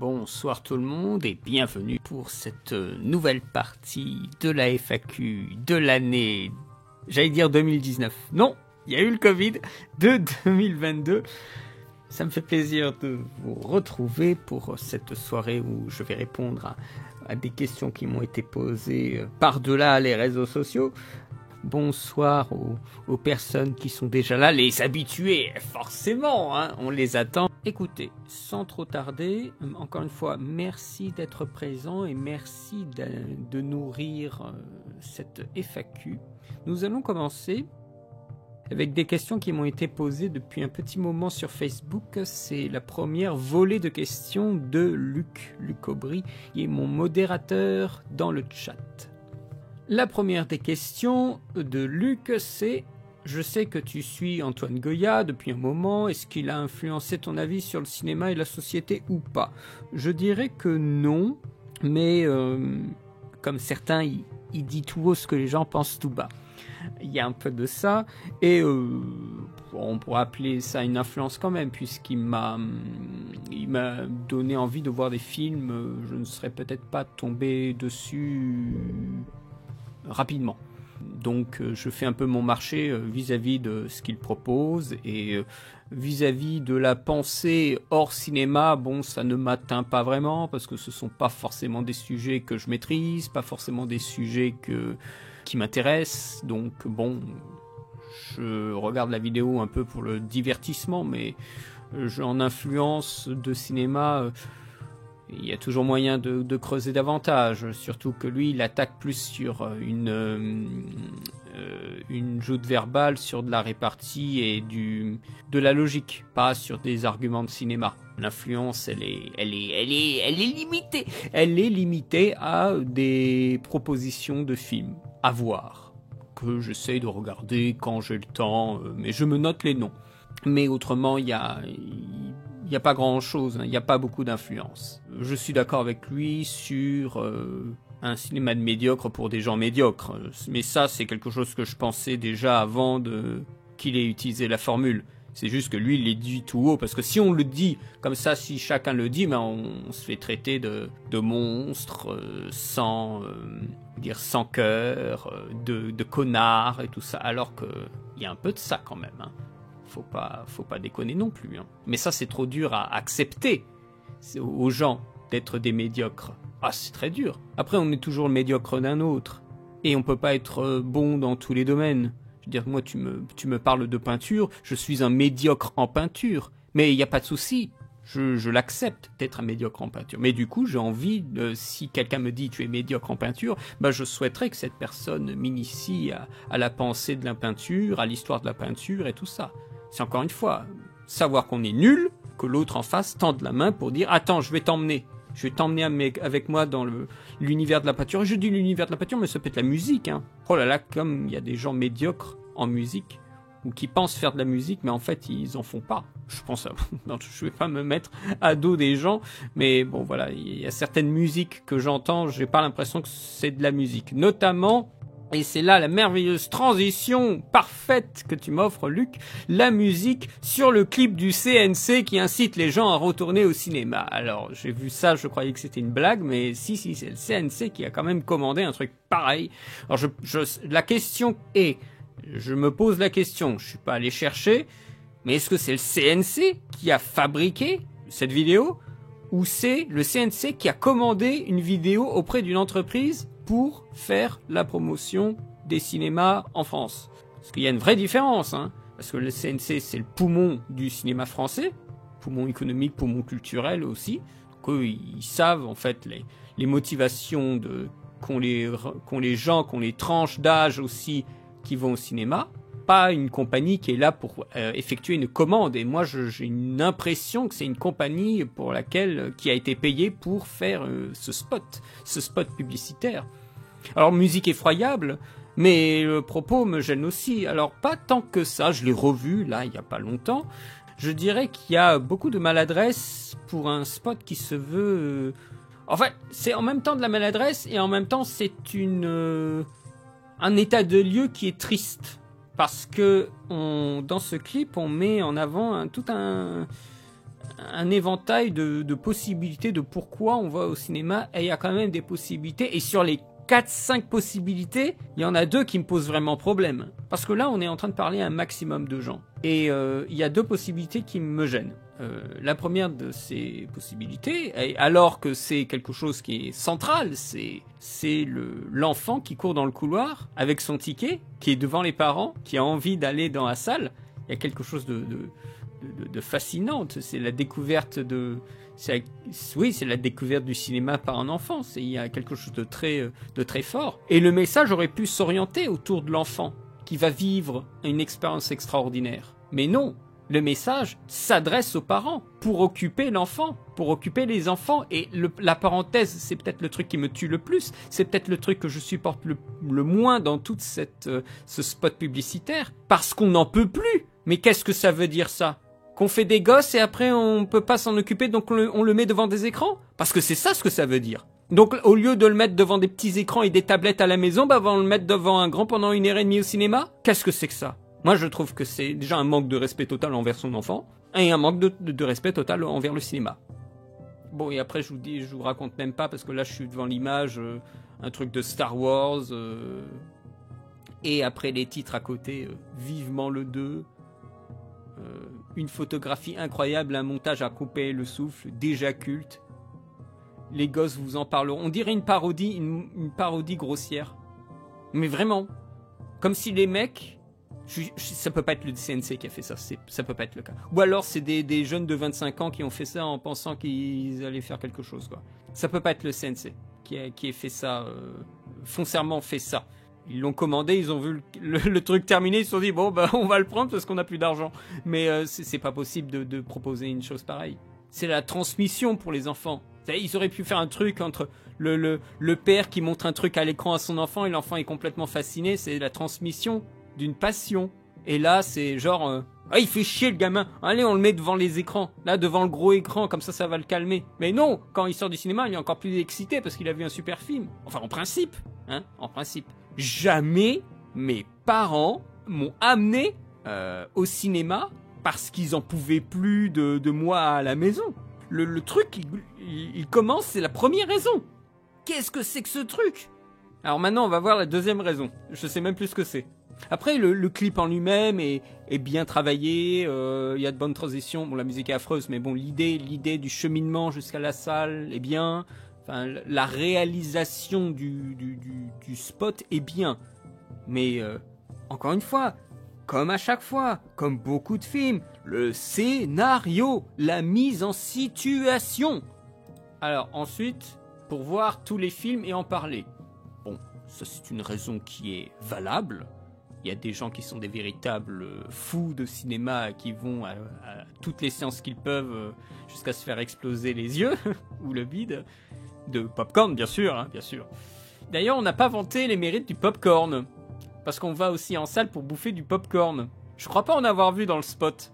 Bonsoir tout le monde et bienvenue pour cette nouvelle partie de la FAQ de l'année, j'allais dire 2019. Non, il y a eu le Covid de 2022. Ça me fait plaisir de vous retrouver pour cette soirée où je vais répondre à des questions qui m'ont été posées par-delà les réseaux sociaux. Bonsoir aux personnes qui sont déjà là, les habitués, forcément, hein, on les attend. Écoutez, sans trop tarder, encore une fois, merci d'être présent et merci de nourrir cette FAQ. Nous allons commencer avec des questions qui m'ont été posées depuis un petit moment sur Facebook. C'est la première volée de questions de Luc Aubry, qui est mon modérateur dans le chat. La première des questions de Luc, c'est « Je sais que tu suis Antoine Goya depuis un moment, est-ce qu'il a influencé ton avis sur le cinéma et la société ou pas ?» Je dirais que non, mais comme certains, il dit tout haut ce que les gens pensent tout bas. Il y a un peu de ça, et on pourrait appeler ça une influence quand même, puisqu'il m'a donné envie de voir des films, je ne serais peut-être pas tombé dessus rapidement. Donc je fais un peu mon marché vis-à-vis de ce qu'il propose, et vis-à-vis de la pensée hors cinéma, bon, ça ne m'atteint pas vraiment, parce que ce ne sont pas forcément des sujets que je maîtrise, pas forcément des sujets qui m'intéressent, donc bon, je regarde la vidéo un peu pour le divertissement, mais en influence de cinéma, il y a toujours moyen de creuser davantage, surtout que lui, il attaque plus sur une joute verbale, sur de la répartie et de la logique, pas sur des arguments de cinéma. L'influence, elle est limitée. Elle est limitée à des propositions de films à voir, que j'essaye de regarder quand j'ai le temps, mais je me note les noms. Mais autrement, il y a pas grand-chose, hein, il n'y a pas beaucoup d'influence. Je suis d'accord avec lui sur un cinéma de médiocre pour des gens médiocres. Mais ça, c'est quelque chose que je pensais déjà avant qu'il ait utilisé la formule. C'est juste que lui, il l'a dit tout haut, parce que si on le dit comme ça, si chacun le dit, ben on se fait traiter de monstres, sans cœur, de connards et tout ça, alors qu'il y a un peu de ça quand même, hein. Faut pas déconner non plus, hein. Mais ça, c'est trop dur à accepter aux gens d'être des médiocres. Ah, c'est très dur. Après, on est toujours le médiocre d'un autre. Et on peut pas être bon dans tous les domaines. Je veux dire, moi, tu me parles de peinture, je suis un médiocre en peinture. Mais il n'y a pas de souci. Je l'accepte d'être un médiocre en peinture. Mais du coup, j'ai envie, si quelqu'un me dit tu es médiocre en peinture, bah, je souhaiterais que cette personne m'initie à la pensée de la peinture, à l'histoire de la peinture et tout ça. C'est encore une fois, savoir qu'on est nul, que l'autre en face tende la main pour dire « Attends, je vais t'emmener avec moi dans l'univers de la peinture. » Je dis l'univers de la peinture, mais ça peut être la musique, hein. Oh là là, comme il y a des gens médiocres en musique, ou qui pensent faire de la musique, mais en fait, ils en font pas. Non, je vais pas me mettre à dos des gens, mais bon, voilà, il y a certaines musiques que j'entends, j'ai pas l'impression que c'est de la musique. Notamment, et c'est là la merveilleuse transition parfaite que tu m'offres, Luc, la musique sur le clip du CNC qui incite les gens à retourner au cinéma. Alors, j'ai vu ça, je croyais que c'était une blague, mais si, c'est le CNC qui a quand même commandé un truc pareil. Alors, la question est, je me pose la question, je suis pas allé chercher, mais est-ce que c'est le CNC qui a fabriqué cette vidéo, ou c'est le CNC qui a commandé une vidéo auprès d'une entreprise pour faire la promotion des cinémas en France? Parce qu'il y a une vraie différence, hein, parce que le CNC, c'est le poumon du cinéma français, poumon économique, poumon culturel aussi. Donc eux, ils savent en fait les motivations qu'ont les gens, qu'ont les tranches d'âge aussi qui vont au cinéma. Pas une compagnie qui est là pour effectuer une commande. Et moi, j'ai une impression que c'est une compagnie qui a été payée pour faire ce spot publicitaire. Alors, musique effroyable, mais le propos me gêne aussi. Alors, pas tant que ça, je l'ai revu, là, il y a pas longtemps. Je dirais qu'il y a beaucoup de maladresse pour un spot qui se veut... En fait, c'est en même temps de la maladresse, et en même temps, c'est un état de lieu qui est triste. Parce que dans ce clip, on met en avant tout un un éventail de possibilités de pourquoi on va au cinéma, et il y a quand même des possibilités, et sur les 4-5 possibilités, il y en a 2 qui me posent vraiment problème. Parce que là, on est en train de parler à un maximum de gens. Et il y a 2 possibilités qui me gênent. La première de ces possibilités, alors que c'est quelque chose qui est central, c'est l'enfant qui court dans le couloir avec son ticket, qui est devant les parents, qui a envie d'aller dans la salle. Il y a quelque chose de fascinant. C'est la découverte c'est la découverte du cinéma par un enfant. Il y a quelque chose de très fort. Et le message aurait pu s'orienter autour de l'enfant qui va vivre une expérience extraordinaire. Mais non, le message s'adresse aux parents pour occuper l'enfant, pour occuper les enfants. Et la parenthèse, c'est peut-être le truc qui me tue le plus. C'est peut-être le truc que je supporte le moins dans tout ce spot publicitaire. Parce qu'on n'en peut plus. Mais qu'est-ce que ça veut dire ça ? Qu'on fait des gosses et après on peut pas s'en occuper, donc on le met devant des écrans ? Parce que c'est ça ce que ça veut dire. Donc au lieu de le mettre devant des petits écrans et des tablettes à la maison, on va le mettre devant un grand pendant 1h30 au cinéma ? Qu'est-ce que c'est que ça ? Moi je trouve que c'est déjà un manque de respect total envers son enfant, et un manque de respect total envers le cinéma. Bon, et après je vous raconte même pas, parce que là je suis devant l'image, un truc de Star Wars, et après les titres à côté, vivement le 2, une photographie incroyable, un montage à couper le souffle, déjà culte. Les gosses vous en parleront. On dirait une parodie, une parodie grossière. Mais vraiment. Comme si les mecs... ça peut pas être le CNC qui a fait ça. Ça peut pas être le cas. Ou alors c'est des jeunes de 25 ans qui ont fait ça en pensant qu'ils allaient faire quelque chose, quoi. Ça peut pas être le CNC qui a fait ça, foncièrement fait ça. Ils l'ont commandé, ils ont vu le truc terminé, ils se sont dit bon on va le prendre parce qu'on n'a plus d'argent. Mais c'est pas possible de proposer une chose pareille. C'est la transmission pour les enfants. Ils auraient pu faire un truc entre le père qui montre un truc à l'écran à son enfant et l'enfant est complètement fasciné. C'est la transmission d'une passion. Et là c'est genre il fait chier le gamin. Allez, on le met devant les écrans. Là, devant le gros écran, comme ça va le calmer. Mais non, quand il sort du cinéma, il est encore plus excité parce qu'il a vu un super film. Enfin, en principe. En principe. Jamais mes parents m'ont amené au cinéma parce qu'ils en pouvaient plus de moi à la maison. Le truc, il commence, c'est la première raison. Qu'est-ce que c'est que ce truc ? Alors maintenant, on va voir la deuxième raison. Je sais même plus ce que c'est. Après, le clip en lui-même est bien travaillé. Il y a de bonnes transitions. Bon, la musique est affreuse, mais bon, l'idée du cheminement jusqu'à la salle est bien. Enfin, la réalisation du spot est bien. Mais, encore une fois, comme à chaque fois, comme beaucoup de films, le scénario, la mise en situation. Alors, ensuite, pour voir tous les films et en parler. Bon, ça c'est une raison qui est valable. Il y a des gens qui sont des véritables fous de cinéma qui vont à toutes les séances qu'ils peuvent jusqu'à se faire exploser les yeux ou le bide. De popcorn, bien sûr, hein, bien sûr. D'ailleurs, on n'a pas vanté les mérites du popcorn. Parce qu'on va aussi en salle pour bouffer du popcorn. Je crois pas en avoir vu dans le spot.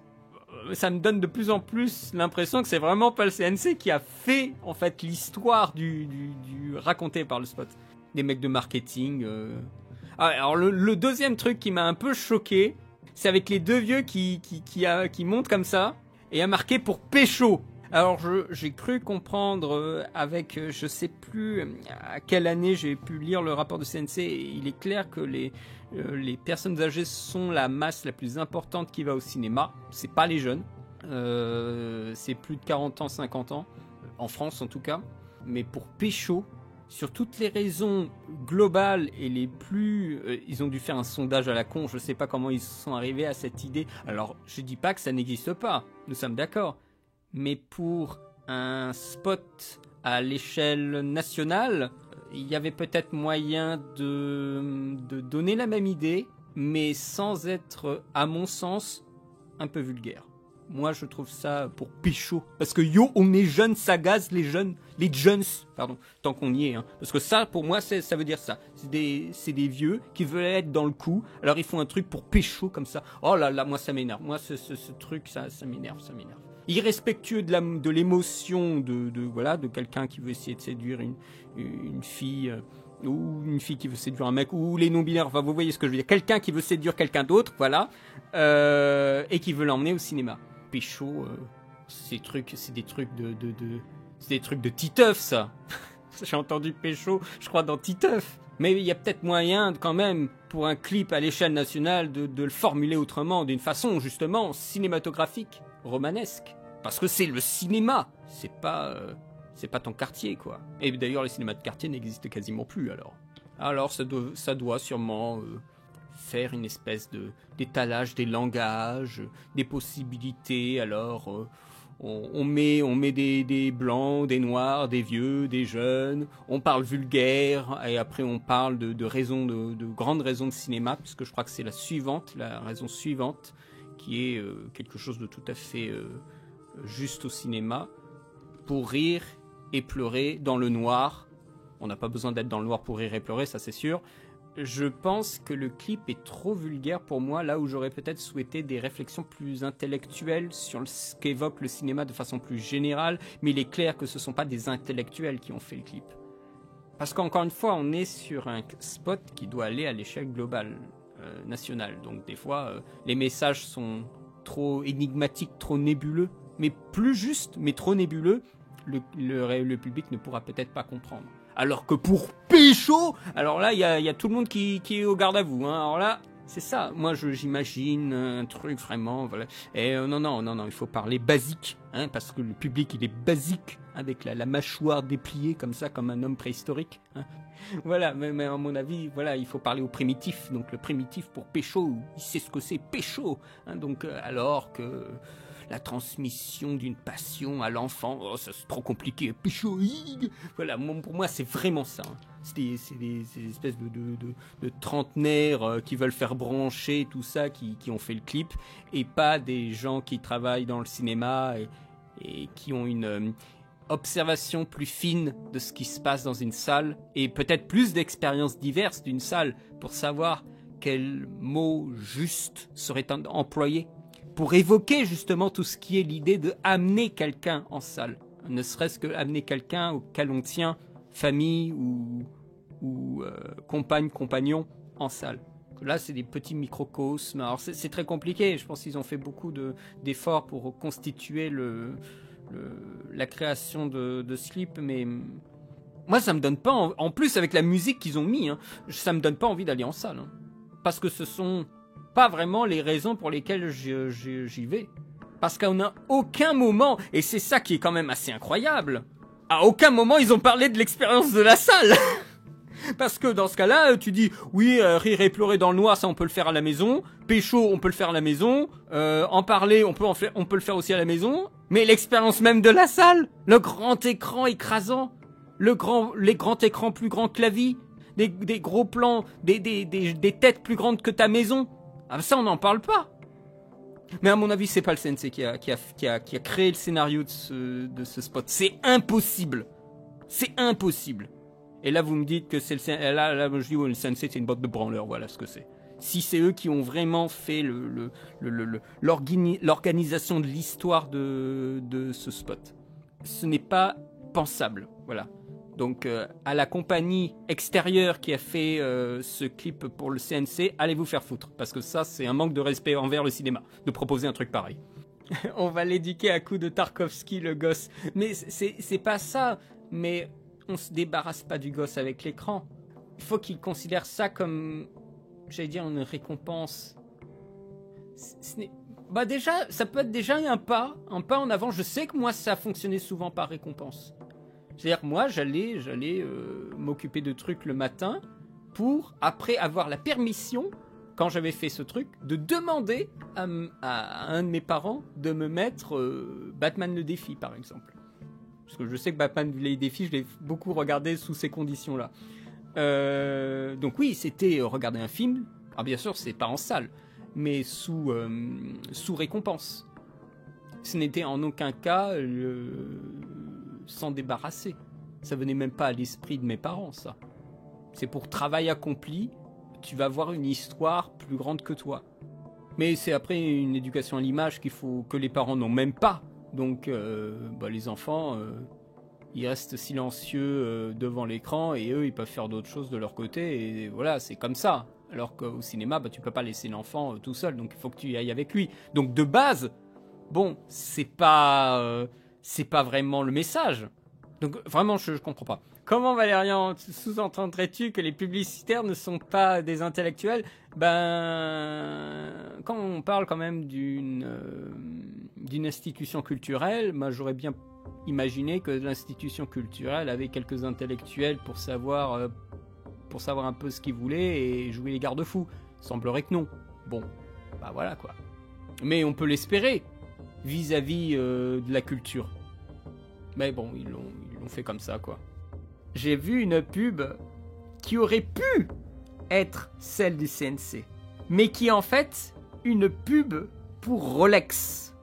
Ça me donne de plus en plus l'impression que c'est vraiment pas le CNC qui a fait, en fait, l'histoire du raconté par le spot. Des mecs de marketing. Alors, le deuxième truc qui m'a un peu choqué, c'est avec les deux vieux qui montent comme ça, et a marqué pour pécho. Alors j'ai cru comprendre avec, je sais plus à quelle année j'ai pu lire le rapport de CNC, et il est clair que les personnes âgées sont la masse la plus importante qui va au cinéma. C'est pas les jeunes, c'est plus de 40 ans, 50 ans, en France en tout cas. Mais pour pécho, sur toutes les raisons globales et les plus... ils ont dû faire un sondage à la con, je sais pas comment ils sont arrivés à cette idée. Alors je dis pas que ça n'existe pas, nous sommes d'accord. Mais pour un spot à l'échelle nationale, il y avait peut-être moyen de donner la même idée, mais sans être, à mon sens, un peu vulgaire. Moi, je trouve ça pour pécho. Parce que on est jeunes, ça gaze les jeunes, pardon, tant qu'on y est. Hein. Parce que ça, pour moi, ça veut dire ça. C'est des vieux qui veulent être dans le coup, alors ils font un truc pour pécho comme ça. Oh là là, moi ça m'énerve. Moi, ce truc, ça m'énerve. Irrespectueux de l'émotion de quelqu'un qui veut essayer de séduire une fille, ou une fille qui veut séduire un mec, ou les non-binaires, enfin vous voyez ce que je veux dire. Quelqu'un qui veut séduire quelqu'un d'autre, voilà, et qui veut l'emmener au cinéma. Pécho, c'est des trucs c'est des trucs de Titeuf, ça. J'ai entendu Pécho, je crois, dans Titeuf. Mais il y a peut-être moyen, quand même, pour un clip à l'échelle nationale, de le formuler autrement, d'une façon, justement, cinématographique, romanesque. Parce que c'est le cinéma, c'est pas ton quartier, quoi. Et d'ailleurs, les cinémas de quartier n'existent quasiment plus, alors. Alors, ça doit sûrement faire une espèce d'étalage des langages, des possibilités, alors... On met des blancs, des noirs, des vieux, des jeunes, on parle vulgaire, et après on parle de grandes raisons de cinéma, puisque je crois que c'est la raison suivante, qui est quelque chose de tout à fait juste au cinéma, pour rire et pleurer dans le noir. On n'a pas besoin d'être dans le noir pour rire et pleurer, ça c'est sûr. Je pense que le clip est trop vulgaire pour moi, là où j'aurais peut-être souhaité des réflexions plus intellectuelles sur ce qu'évoque le cinéma de façon plus générale, mais il est clair que ce ne sont pas des intellectuels qui ont fait le clip. Parce qu'encore une fois, on est sur un spot qui doit aller à l'échelle globale, nationale. Donc des fois, les messages sont trop énigmatiques, trop nébuleux, mais plus juste, mais trop nébuleux, le public ne pourra peut-être pas comprendre. Alors que pour Pécho, alors là, il y a tout le monde qui est au garde à vous. Hein. Alors là, c'est ça. Moi, j'imagine un truc vraiment. Voilà. Et non, il faut parler basique, hein, parce que le public, il est basique, avec la mâchoire dépliée comme ça, comme un homme préhistorique. Hein. Voilà, mais à mon avis, voilà, il faut parler au primitif. Donc le primitif pour Pécho, il sait ce que c'est Pécho. Hein, donc alors que la transmission d'une passion à l'enfant, oh, ça c'est trop compliqué. Pécho, voilà, pour moi c'est vraiment ça. Hein. C'est des espèces de trentenaires qui veulent faire brancher tout ça, qui ont fait le clip, et pas des gens qui travaillent dans le cinéma et qui ont une observation plus fine de ce qui se passe dans une salle, et peut-être plus d'expériences diverses d'une salle pour savoir quel mot juste serait employé pour évoquer justement tout ce qui est l'idée de amener quelqu'un en salle, ne serait-ce que amener quelqu'un auquel on tient, famille ou compagne, compagnon en salle. Là, c'est des petits microcosmes. Alors, c'est très compliqué. Je pense qu'ils ont fait beaucoup d'efforts pour constituer la création de ce clip, mais moi, ça me donne pas... En plus, avec la musique qu'ils ont mis, hein, ça me donne pas envie d'aller en salle. Hein, parce que ce sont pas vraiment les raisons pour lesquelles j'y vais. Parce qu'à aucun moment, et c'est ça qui est quand même assez incroyable, à aucun moment ils ont parlé de l'expérience de la salle. Parce que dans ce cas-là, tu dis, oui, rire et pleurer dans le noir, ça on peut le faire à la maison. Pécho, on peut le faire à la maison. En parler, on peut le faire aussi à la maison. Mais l'expérience même de la salle, le grand écran écrasant, les grands écrans plus grands que la vie, des gros plans, des têtes plus grandes que ta maison. Ah, ça, on n'en parle pas. Mais à mon avis, c'est pas le sensei qui a créé le scénario de ce spot. C'est impossible. C'est impossible. Et là, vous me dites que c'est le sensei. Là, je dis, le sensei, c'est une botte de branleur. Voilà ce que c'est. Si c'est eux qui ont vraiment fait l'organisation de l'histoire de ce spot. Ce n'est pas pensable. Voilà. Donc, à la compagnie extérieure qui a fait ce clip pour le CNC, allez vous faire foutre. Parce que ça, c'est un manque de respect envers le cinéma, de proposer un truc pareil. On va l'éduquer à coups de Tarkovsky, le gosse. Mais c'est pas ça. Mais on se débarrasse pas du gosse avec l'écran. Il faut qu'il considère ça comme, j'allais dire, une récompense. Bah déjà, ça peut être déjà un pas en avant. Je sais que moi, ça fonctionnait souvent par récompense. C'est-à-dire moi, j'allais m'occuper de trucs le matin pour, après avoir la permission, quand j'avais fait ce truc, de demander à un de mes parents de me mettre Batman le défi, par exemple. Parce que je sais que Batman le défi, je l'ai beaucoup regardé sous ces conditions-là. Donc oui, c'était regarder un film. Alors bien sûr, c'est pas en salle, mais sous récompense. Ce n'était en aucun cas s'en débarrasser. Ça venait même pas à l'esprit de mes parents, ça. C'est pour travail accompli, tu vas voir une histoire plus grande que toi. Mais c'est après une éducation à l'image que les parents n'ont même pas. Donc les enfants, ils restent silencieux devant l'écran et eux, ils peuvent faire d'autres choses de leur côté. Et voilà, c'est comme ça. Alors qu'au cinéma, tu peux pas laisser l'enfant tout seul, donc il faut que tu y ailles avec lui. Donc de base, bon, c'est pas vraiment le message. Donc vraiment, je comprends pas. Comment, Valérian, sous-entendrais-tu que les publicitaires ne sont pas des intellectuels? Ben, quand on parle quand même d'une institution culturelle, moi j'aurais bien imaginé que l'institution culturelle avait quelques intellectuels pour savoir un peu ce qu'ils voulaient et jouer les garde-fous. Semblerait que non. Bon, bah voilà quoi. Mais on peut l'espérer vis-à-vis de la culture. Mais bon, ils l'ont fait comme ça quoi. J'ai vu une pub qui aurait pu être celle du CNC, mais qui est en fait une pub pour Rolex,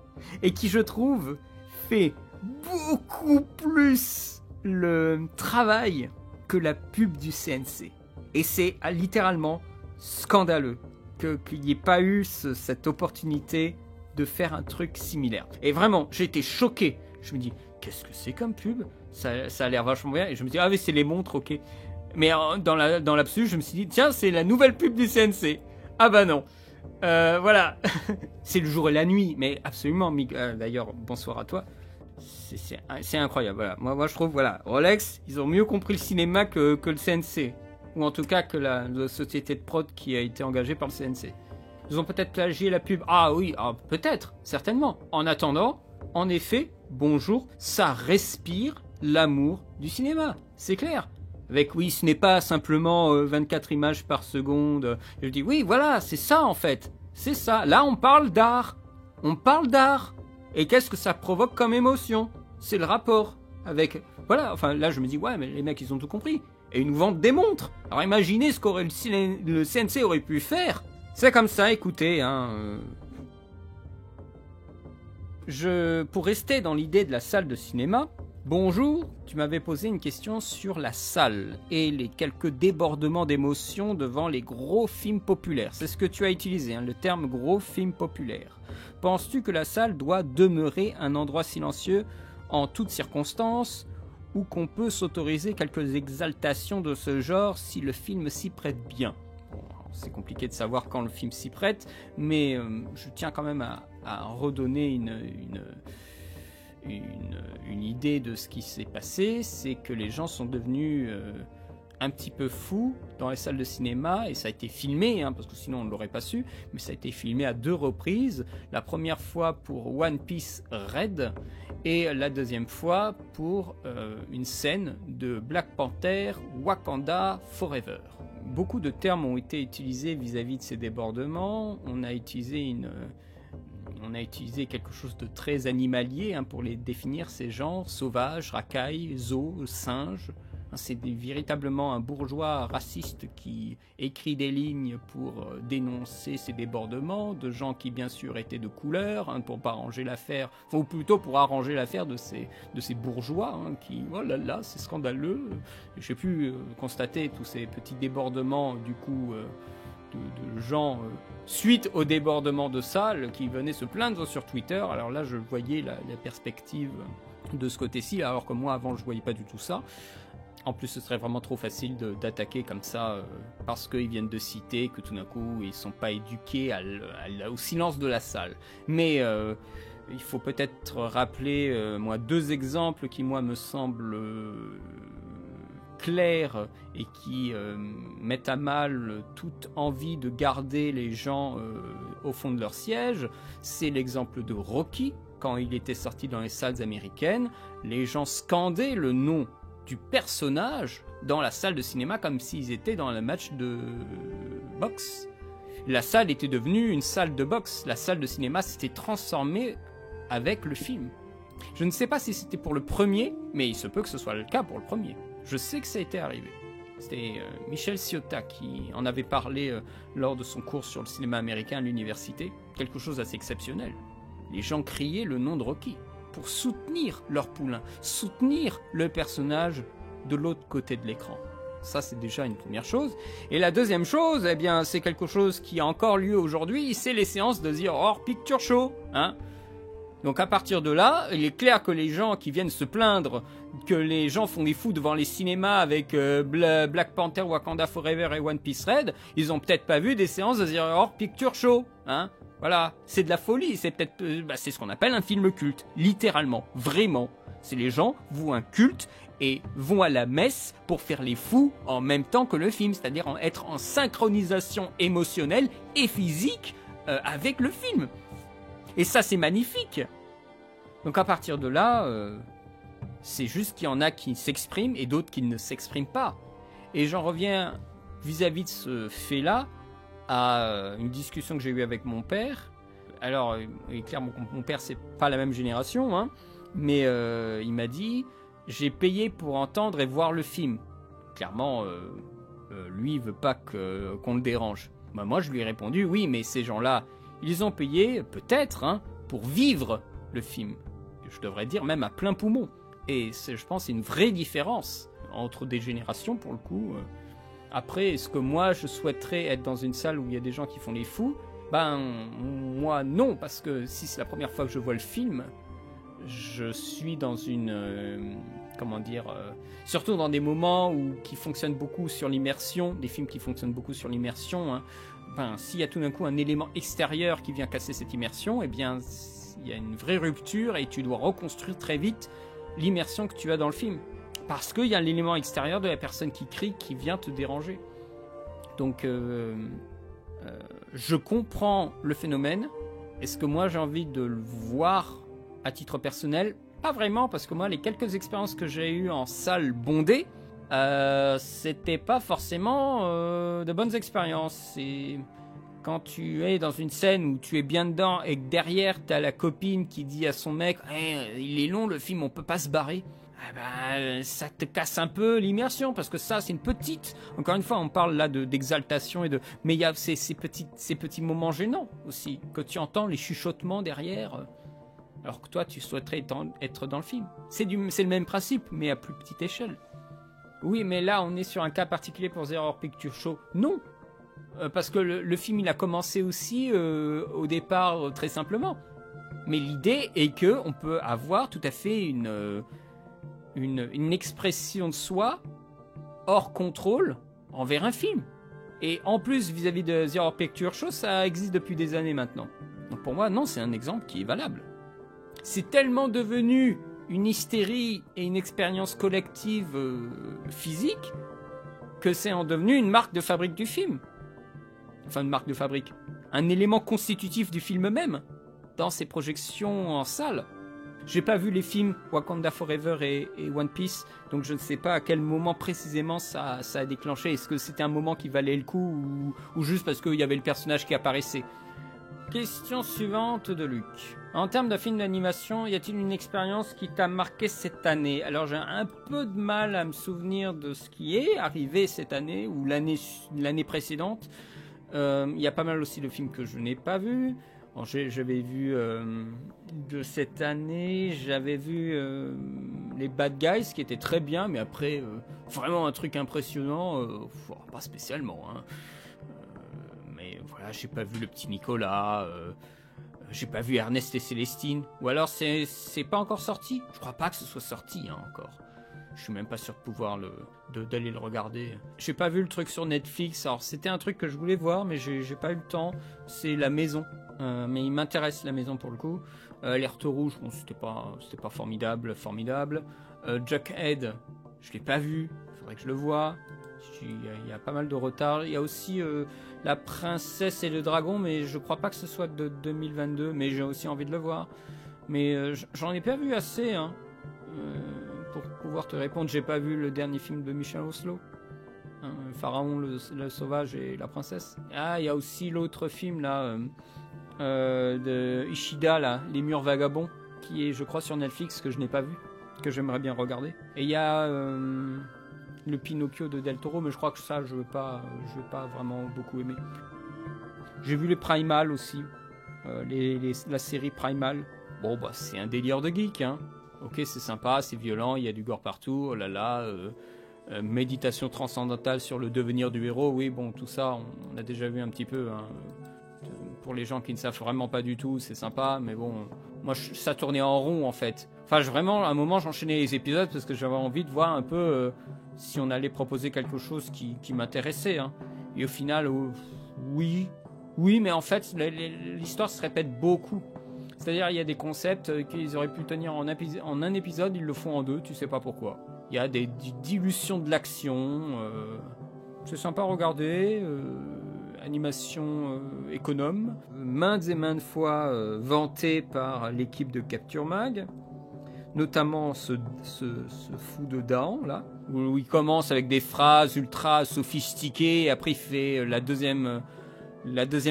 et qui, je trouve, fait beaucoup plus le travail que la pub du CNC. Et c'est littéralement scandaleux qu'il n'y ait pas eu cette opportunité de faire un truc similaire. Et vraiment, j'ai été choqué. Je me dis, qu'est-ce que c'est comme pub? Ça a l'air vachement bien. Et je me dis, ah oui, c'est les montres, ok. Mais dans l'absolu, je me suis dit, tiens, c'est la nouvelle pub du CNC. Ah bah non. Voilà. C'est le jour et la nuit. Mais absolument, d'ailleurs, bonsoir à toi. C'est incroyable. Voilà. Moi, je trouve, voilà, Rolex, ils ont mieux compris le cinéma que le CNC. Ou en tout cas que la société de prod qui a été engagée par le CNC. Ils ont peut-être plagié la pub. Ah oui, peut-être, certainement. En attendant, en effet, bonjour, ça respire l'amour du cinéma. C'est clair. Avec, oui, ce n'est pas simplement 24 images par seconde. Je dis, oui, voilà, c'est ça en fait. C'est ça. Là, on parle d'art. On parle d'art. Et qu'est-ce que ça provoque comme émotion? C'est le rapport avec... Voilà, enfin là, je me dis, ouais, mais les mecs, ils ont tout compris. Et ils nous vendent des montres. Alors imaginez ce qu'aurait le CNC aurait pu faire. C'est comme ça, écoutez, hein. Pour rester dans l'idée de la salle de cinéma, bonjour, tu m'avais posé une question sur la salle et les quelques débordements d'émotions devant les gros films populaires. C'est ce que tu as utilisé, hein, le terme gros film populaire. Penses-tu que la salle doit demeurer un endroit silencieux en toutes circonstances, ou qu'on peut s'autoriser quelques exaltations de ce genre si le film s'y prête bien? C'est compliqué de savoir quand le film s'y prête, mais je tiens quand même à redonner une idée de ce qui s'est passé. C'est que les gens sont devenus un petit peu fous dans les salles de cinéma, et ça a été filmé, hein, parce que sinon on ne l'aurait pas su, mais ça a été filmé à 2 reprises. La première fois pour One Piece Red, et la deuxième fois pour une scène de Black Panther Wakanda Forever. Beaucoup de termes ont été utilisés vis-à-vis de ces débordements. On a utilisé quelque chose de très animalier, hein, pour les définir, ces gens: sauvages, racailles, zoos, singes. C'est véritablement un bourgeois raciste qui écrit des lignes pour dénoncer ces débordements, de gens qui bien sûr étaient de couleur, hein, pour pas arranger l'affaire, ou plutôt pour arranger l'affaire de ces bourgeois, hein, qui, oh là là, c'est scandaleux. J'ai pu constater tous ces petits débordements du coup de gens suite au débordement de salles qui venaient se plaindre sur Twitter. Alors là, je voyais la perspective de ce côté-ci, alors que moi avant je voyais pas du tout ça. En plus, ce serait vraiment trop facile d'attaquer comme ça parce qu'ils viennent de citer que tout d'un coup, ils ne sont pas éduqués au silence de la salle. Mais il faut peut-être rappeler 2 exemples qui, moi, me semblent clairs et qui mettent à mal toute envie de garder les gens au fond de leur siège. C'est l'exemple de Rocky. Quand il était sorti dans les salles américaines, les gens scandaient le nom du personnage dans la salle de cinéma comme s'ils étaient dans un match de boxe. La salle était devenue une salle de boxe. La salle de cinéma s'était transformée avec le film. Je ne sais pas si c'était pour le premier, mais il se peut que ce soit le cas pour le premier. Je sais que ça a été arrivé. C'était Michel Ciotta qui en avait parlé lors de son cours sur le cinéma américain à l'université. Quelque chose d'assez exceptionnel. Les gens criaient le nom de Rocky pour soutenir leur poulain, soutenir le personnage de l'autre côté de l'écran. Ça, c'est déjà une première chose. Et la deuxième chose, eh bien, c'est quelque chose qui a encore lieu aujourd'hui, c'est les séances de The Horror Picture Show. Hein, Donc à partir de là, il est clair que les gens qui viennent se plaindre que les gens font des fous devant les cinémas avec Black Panther, Wakanda Forever et One Piece Red, ils ont peut-être pas vu des séances de The Horror Picture Show, hein. Voilà, c'est de la folie, c'est peut-être, c'est ce qu'on appelle un film culte, littéralement, vraiment. C'est les gens vouent un culte et vont à la messe pour faire les fous en même temps que le film, c'est-à-dire être en synchronisation émotionnelle et physique avec le film. Et ça, c'est magnifique. Donc à partir de là, c'est juste qu'il y en a qui s'expriment et d'autres qui ne s'expriment pas. Et j'en reviens vis-à-vis de ce fait-là à une discussion que j'ai eue avec mon père. Alors, clairement, mon père, c'est pas la même génération, hein, mais il m'a dit, j'ai payé pour entendre et voir le film. Clairement, lui, il veut pas qu'on le dérange. Bah, moi, je lui ai répondu, oui, mais ces gens-là, ils ont payé, peut-être, hein, pour vivre le film. Je devrais dire même à plein poumon. Et je pense c'est une vraie différence entre des générations, pour le coup. Après, est-ce que moi, je souhaiterais être dans une salle où il y a des gens qui font les fous? Ben, moi, non, parce que si c'est la première fois que je vois le film, je suis dans une... comment dire surtout dans des moments qui fonctionnent beaucoup sur l'immersion, des films qui fonctionnent beaucoup sur l'immersion, hein. Ben, s'il y a tout d'un coup un élément extérieur qui vient casser cette immersion, eh bien, il y a une vraie rupture et tu dois reconstruire très vite l'immersion que tu as dans le film. Parce qu'il y a l'élément extérieur de la personne qui crie qui vient te déranger. Donc, je comprends le phénomène. Est-ce que moi, j'ai envie de le voir à titre personnel? Pas vraiment, parce que moi, les quelques expériences que j'ai eues en salle bondée, c'était pas forcément de bonnes expériences. Et quand tu es dans une scène où tu es bien dedans et que derrière t'as la copine qui dit à son mec il est long le film, on peut pas se barrer, ça te casse un peu l'immersion, parce que ça c'est une petite, encore une fois on parle là d'exaltation mais il y a ces petits moments gênants aussi, que tu entends les chuchotements derrière alors que toi tu souhaiterais être dans le film. C'est le même principe mais à plus petite échelle. Oui, mais là, on est sur un cas particulier pour The Horror Picture Show. Non, parce que le film, il a commencé aussi au départ très simplement. Mais l'idée est que on peut avoir tout à fait une expression de soi hors contrôle envers un film. Et en plus, vis-à-vis de The Horror Picture Show, ça existe depuis des années maintenant. Donc pour moi, non, c'est un exemple qui est valable. C'est tellement devenu une hystérie et une expérience collective physique que c'est en devenu une marque de fabrique du film. Enfin, une marque de fabrique. Un élément constitutif du film même, dans ses projections en salle. J'ai pas vu les films Wakanda Forever et One Piece, donc je ne sais pas à quel moment précisément ça a déclenché. Est-ce que c'était un moment qui valait le coup ou juste parce qu'il y avait le personnage qui apparaissait? Question suivante de Luc. En termes de film d'animation, y a-t-il une expérience qui t'a marqué cette année? Alors j'ai un peu de mal à me souvenir de ce qui est arrivé cette année ou l'année précédente. Il y a pas mal aussi de films que je n'ai pas vus. Bon, j'avais vu de cette année, j'avais vu les Bad Guys qui étaient très bien, mais après vraiment un truc impressionnant, pas spécialement, hein. Mais voilà, j'ai pas vu le petit Nicolas, j'ai pas vu Ernest et Célestine, ou alors c'est pas encore sorti. Je crois pas que ce soit sorti hein, encore. Je suis même pas sûr de pouvoir d'aller le regarder. J'ai pas vu le truc sur Netflix. Alors c'était un truc que je voulais voir, mais j'ai pas eu le temps. C'est La Maison, mais il m'intéresse La Maison pour le coup. L'Alerte Rouge, bon c'était pas formidable. Jughead, je l'ai pas vu. Faudrait que je le voie. Il y a pas mal de retard. Il y a aussi La Princesse et le Dragon, mais je crois pas que ce soit de 2022. Mais j'ai aussi envie de le voir. Mais j'en ai pas vu assez, hein. Pour pouvoir te répondre, j'ai pas vu le dernier film de Michel Oslo, hein, Pharaon, le sauvage et la princesse. Ah, il y a aussi l'autre film là de Ishida là, Les Murs Vagabonds, qui est je crois sur Netflix, que je n'ai pas vu, que j'aimerais bien regarder. Et il y a le Pinocchio de Del Toro, mais je crois que ça je veux pas vraiment beaucoup aimer. J'ai vu les Primal aussi, la série Primal. Bon bah c'est un délire de geek hein. Ok, c'est sympa, c'est violent, il y a du gore partout, oh là là, méditation transcendantale sur le devenir du héros, oui, bon, tout ça, on a déjà vu un petit peu, hein. Pour les gens qui ne savent vraiment pas du tout, c'est sympa, mais bon, Moi, ça tournait en rond, en fait. Enfin, vraiment, à un moment, j'enchaînais les épisodes parce que j'avais envie de voir un peu si on allait proposer quelque chose qui m'intéressait. Hein. Et au final, oui, mais en fait, l'histoire se répète beaucoup. C'est-à-dire, il y a des concepts qu'ils auraient pu tenir en un épisode, ils le font en 2, tu sais pas pourquoi. Il y a des dilutions de l'action. C'est sympa à regarder. Animation économe. Maintes et maintes fois vantée par l'équipe de Capture Mag. Notamment ce fou de Dahan, là. Où il commence avec des phrases ultra sophistiquées. Et après, il fait la deuxième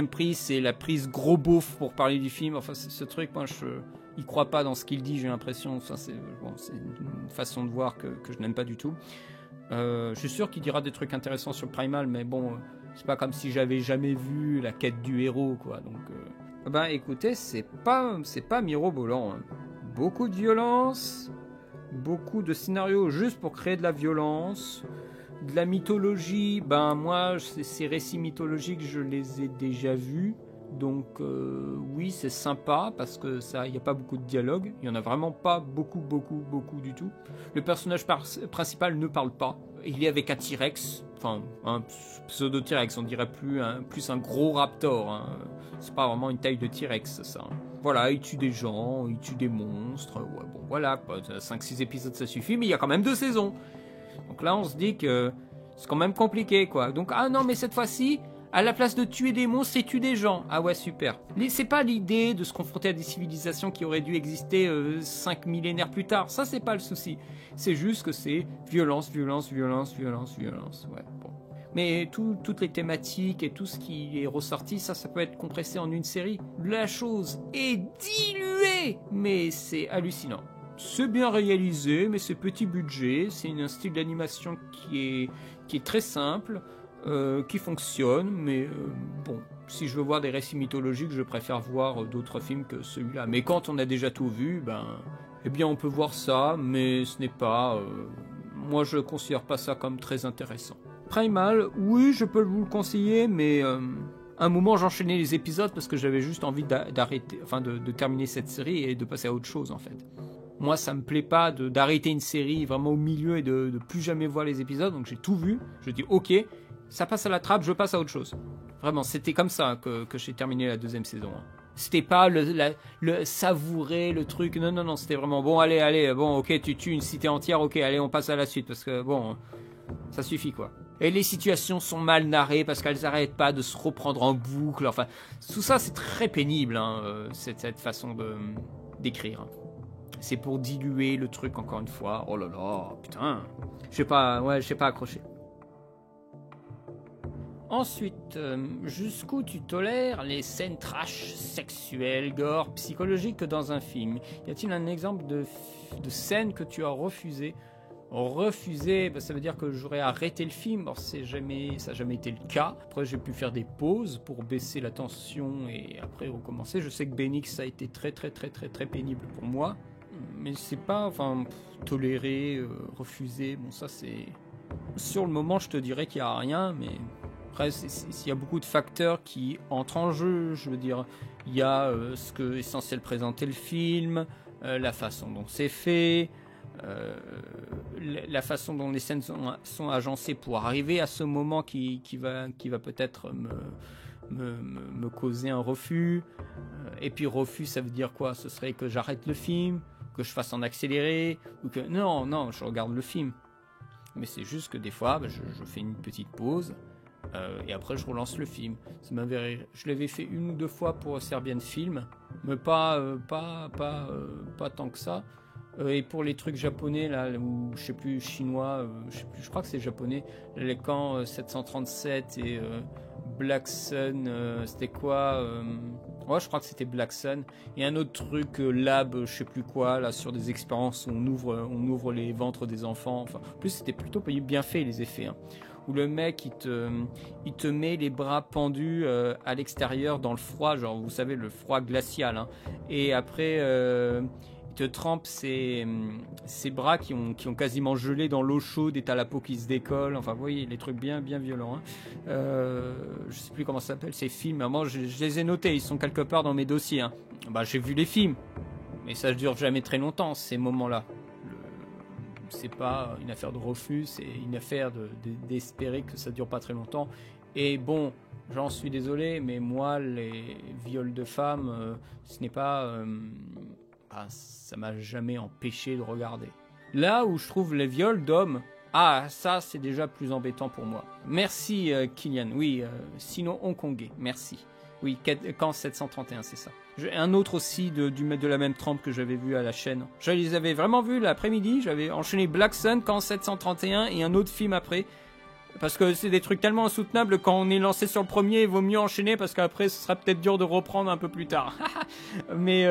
prise, c'est la prise gros beauf pour parler du film. Enfin, ce truc, moi, il croit pas dans ce qu'il dit, j'ai l'impression. Enfin, c'est une façon de voir que je n'aime pas du tout. Je suis sûr qu'il dira des trucs intéressants sur Primal, mais bon, c'est pas comme si j'avais jamais vu la quête du héros, quoi. Donc, écoutez, c'est pas mirobolant. Hein. Beaucoup de violence, beaucoup de scénarios juste pour créer de la violence. De la mythologie, moi, ces récits mythologiques, je les ai déjà vus. Donc, oui, c'est sympa parce que il n'y a pas beaucoup de dialogue. Il n'y en a vraiment pas beaucoup du tout. Le personnage principal ne parle pas. Il est avec un T-Rex, enfin, un pseudo-T-Rex, on dirait plus un gros raptor. Hein. C'est pas vraiment une taille de T-Rex, ça. Voilà, il tue des gens, il tue des monstres. Ouais, bon, voilà, 5-6 épisodes, ça suffit, mais il y a quand même 2 saisons. Donc là, on se dit que c'est quand même compliqué, quoi. Donc, ah non, mais cette fois-ci, à la place de tuer des monstres, c'est tuer des gens. Ah ouais, super. C'est pas l'idée de se confronter à des civilisations qui auraient dû exister 5 millénaires plus tard. Ça, c'est pas le souci. C'est juste que c'est violence. Ouais, bon. Mais toutes les thématiques et tout ce qui est ressorti, ça peut être compressé en une série. La chose est diluée, mais c'est hallucinant. C'est bien réalisé, mais c'est petit budget. C'est un style d'animation qui est très simple, qui fonctionne. Mais bon, si je veux voir des récits mythologiques, je préfère voir d'autres films que celui-là. Mais quand on a déjà tout vu, eh bien on peut voir ça, mais ce n'est pas... moi, je ne considère pas ça comme très intéressant. Primal, oui, je peux vous le conseiller, mais... à un moment, j'enchaînais les épisodes parce que j'avais juste envie d'arrêter, enfin de terminer cette série et de passer à autre chose, en fait. Moi, ça me plaît pas d'arrêter une série vraiment au milieu et de plus jamais voir les épisodes. Donc j'ai tout vu. Je dis ok, ça passe à la trappe, je passe à autre chose. Vraiment, c'était comme ça que j'ai terminé la 2e saison. Hein. C'était pas le savourer, le truc. Non, c'était vraiment bon, allez, bon, ok, tu tues une cité entière, ok, allez, on passe à la suite parce que bon, ça suffit quoi. Et les situations sont mal narrées parce qu'elles n'arrêtent pas de se reprendre en boucle. Enfin, tout ça, c'est très pénible, hein, cette façon d'écrire. Hein. C'est pour diluer le truc encore une fois. Oh là là, putain. Je sais pas accroché. Ensuite, jusqu'où tu tolères les scènes trash, sexuelles, gore, psychologiques dans un film? Y a-t-il un exemple de scène que tu as refusé? Refusé, ça veut dire que j'aurais arrêté le film. Alors, ça n'a jamais été le cas. Après, j'ai pu faire des pauses pour baisser la tension et après recommencer. Je sais que Benix, ça a été très pénible pour moi. Mais c'est pas, tolérer, refuser, bon ça c'est... Sur le moment je te dirais qu'il n'y a rien, mais après il y a beaucoup de facteurs qui entrent en jeu, je veux dire, il y a ce que est censé présenter le film, la façon dont c'est fait, la façon dont les scènes sont agencées pour arriver à ce moment qui va peut-être me causer un refus, et puis refus ça veut dire quoi? Ce serait que j'arrête le film, que je fasse en accéléré, ou que... Non, je regarde le film. Mais c'est juste que des fois, je fais une petite pause, et après je relance le film. Je l'avais fait 1 ou 2 fois pour Serbian Film, mais pas tant que ça. Et pour les trucs japonais, là, ou je sais plus, chinois, je crois que c'est japonais, les camps 737 et Black Sun, c'était quoi ouais, je crois que c'était Black Sun. Et un autre truc, Lab, je sais plus quoi, là, sur des expériences où on ouvre les ventres des enfants. Enfin, en plus, c'était plutôt bien fait, les effets. Hein. Où le mec, il te met les bras pendus à l'extérieur dans le froid, genre, vous savez, le froid glacial. Hein. Et après... il te trempe ses bras qui ont quasiment gelé dans l'eau chaude et t'as la peau qui se décolle. Enfin, vous voyez, les trucs bien violents. Hein. Je sais plus comment ça s'appelle ces films. Moi, je les ai notés. Ils sont quelque part dans mes dossiers. Hein. J'ai vu les films. Mais ça ne dure jamais très longtemps, ces moments-là. C'est pas une affaire de refus, c'est une affaire d'espérer que ça dure pas très longtemps. Et bon, j'en suis désolé, mais moi, les viols de femmes, ce n'est pas... ça m'a jamais empêché de regarder. Là où je trouve les viols d'hommes, ça c'est déjà plus embêtant pour moi. Merci Kylian, oui, sinon hongkongais, merci. Oui, Camp 731, c'est ça. Un autre aussi de la même trempe que j'avais vu à la chaîne. Je les avais vraiment vus l'après-midi, j'avais enchaîné Black Sun, Camp 731 et un autre film après. Parce que c'est des trucs tellement insoutenables, quand on est lancé sur le premier, il vaut mieux enchaîner parce qu'après ce sera peut-être dur de reprendre un peu plus tard. Mais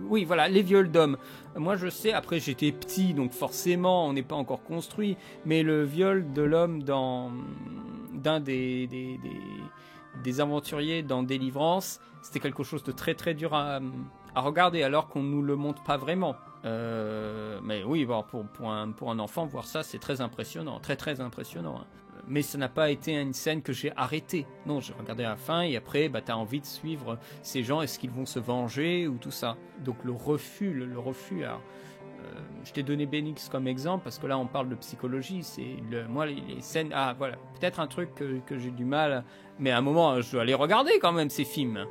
oui, voilà, les viols d'hommes. Moi je sais, après j'étais petit, donc forcément on n'est pas encore construit, mais le viol de l'homme d'un des aventuriers dans Délivrance, c'était quelque chose de très très dur à regarder, alors qu'on nous le montre pas vraiment. Mais oui, bon, pour un enfant, voir ça, c'est très impressionnant, très très impressionnant. Hein. Mais ça n'a pas été une scène que j'ai arrêtée. Non, j'ai regardé à la fin et après, t'as envie de suivre ces gens, est-ce qu'ils vont se venger ou tout ça. Donc le refus, alors, je t'ai donné Benix comme exemple parce que là on parle de psychologie. Moi les scènes, voilà, peut-être un truc que j'ai du mal, mais à un moment je dois aller regarder quand même ces films.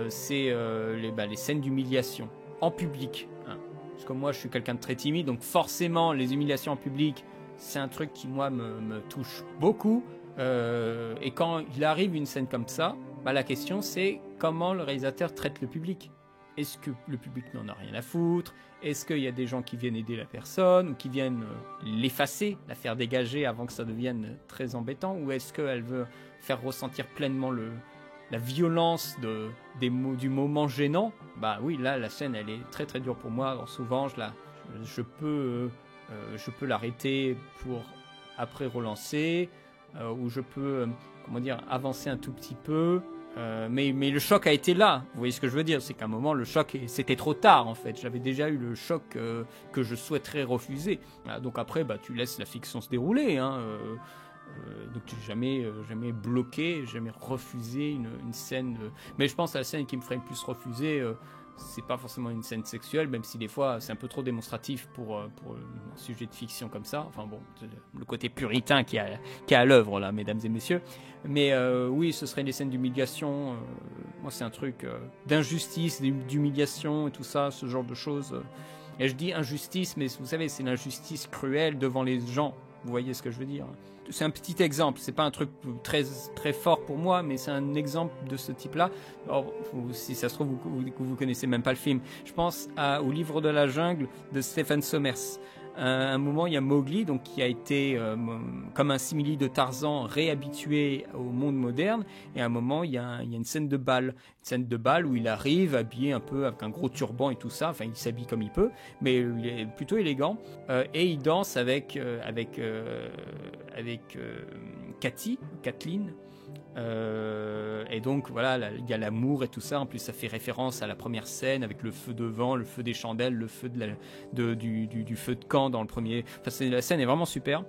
C'est les scènes d'humiliation en public. Hein. Parce que moi je suis quelqu'un de très timide, donc forcément les humiliations en public, c'est un truc qui moi me touche beaucoup. Et quand il arrive une scène comme ça, la question c'est comment le réalisateur traite le public. Est-ce que le public n'en a rien à foutre? Est-ce qu'il y a des gens qui viennent aider la personne ou qui viennent l'effacer, la faire dégager avant que ça devienne très embêtant? Ou est-ce qu'elle veut faire ressentir pleinement la violence du moment gênant? Oui, là, la scène, elle est très très dure pour moi. Alors, souvent, je peux l'arrêter pour après relancer, ou je peux, avancer un tout petit peu. Mais le choc a été là, vous voyez ce que je veux dire, c'est qu'à un moment le choc c'était trop tard en fait, j'avais déjà eu le choc que je souhaiterais refuser. Voilà, donc après tu laisses la fiction se dérouler, hein, donc tu n'es jamais bloqué, jamais refusé une scène. Mais je pense à la scène qui me ferait le plus refuser, c'est pas forcément une scène sexuelle, même si des fois c'est un peu trop démonstratif pour un sujet de fiction comme ça. Enfin bon, le côté puritain qui est à l'œuvre là, mesdames et messieurs. Mais oui, ce serait des scènes d'humiliation. Moi, c'est un truc d'injustice, d'humiliation et tout ça, ce genre de choses. Et je dis injustice, mais vous savez, c'est l'injustice cruelle devant les gens. Vous voyez ce que je veux dire? C'est un petit exemple, c'est pas un truc très, très fort pour moi, mais c'est un exemple de ce type-là. Alors, si ça se trouve, vous connaissez même pas le film. Je pense au Livre de la jungle de Stephen Sommers. À un moment, il y a Mowgli, donc qui a été comme un simili de Tarzan réhabitué au monde moderne. Et à un moment, il y a une scène de bal, où il arrive habillé un peu avec un gros turban et tout ça. Enfin, il s'habille comme il peut, mais il est plutôt élégant. Et il danse avec Kathleen. Et donc voilà, il y a l'amour et tout ça. En plus, ça fait référence à la première scène avec le feu devant, le feu des chandelles, le feu du feu de camp dans le premier. Enfin, la scène est vraiment super.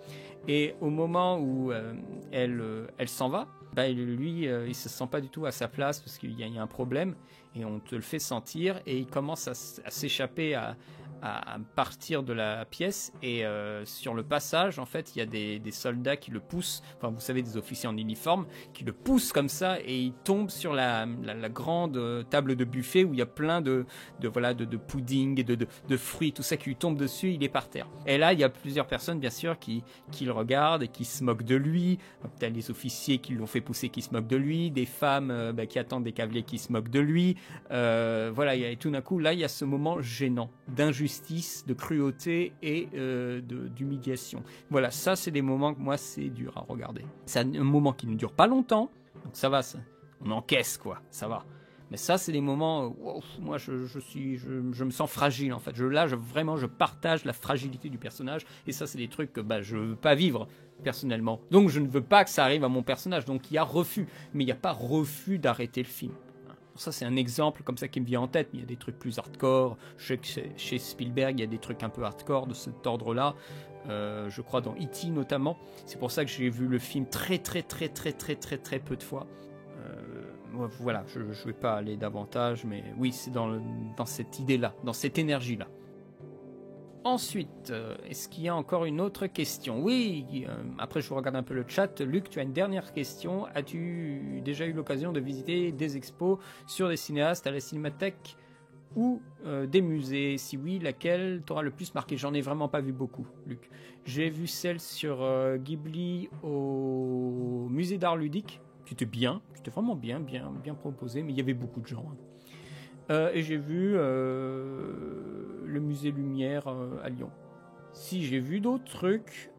Et au moment où elle s'en va, lui, il se sent pas du tout à sa place parce qu'il y a un problème et on te le fait sentir et il commence à s'échapper à partir de la pièce et sur le passage en fait il y a des soldats qui le poussent, enfin vous savez des officiers en uniforme qui le poussent comme ça et il tombe sur la grande table de buffet où il y a plein de pudding et de fruits, tout ça qui lui tombe dessus, il est par terre. Et là il y a plusieurs personnes bien sûr qui le regardent et qui se moquent de lui. Peut-être les officiers qui l'ont fait pousser qui se moquent de lui, des femmes qui attendent des cavaliers qui se moquent de lui. Voilà, et tout d'un coup là il y a ce moment gênant d'injustice, de cruauté et d'humiliation. Voilà, ça c'est des moments que moi c'est dur à regarder. C'est un moment qui ne dure pas longtemps, donc ça va, on encaisse quoi, ça va. Mais ça c'est des moments où moi je me sens fragile en fait. Vraiment je partage la fragilité du personnage et ça c'est des trucs que je veux pas vivre personnellement. Donc je ne veux pas que ça arrive à mon personnage. Donc il y a refus, mais il n'y a pas refus d'arrêter le film. Ça, c'est un exemple comme ça qui me vient en tête, mais il y a des trucs plus hardcore. Je sais que chez Spielberg, il y a des trucs un peu hardcore de cet ordre-là. Je crois dans E.T. notamment. C'est pour ça que j'ai vu le film très, très, très, très, très, très, très peu de fois. voilà, je ne vais pas aller davantage, mais oui, c'est dans cette idée-là, dans cette énergie-là. Ensuite, est-ce qu'il y a encore une autre question? Oui, après je regarde un peu le chat. Luc, tu as une dernière question. As-tu déjà eu l'occasion de visiter des expos sur des cinéastes à la Cinémathèque ou des musées? Si oui, laquelle t'aura le plus marqué? J'en ai vraiment pas vu beaucoup, Luc. J'ai vu celle sur Ghibli au musée d'art ludique, qui était bien, c'était vraiment bien proposé, mais il y avait beaucoup de gens. Et j'ai vu le musée Lumière à Lyon. Si j'ai vu d'autres trucs,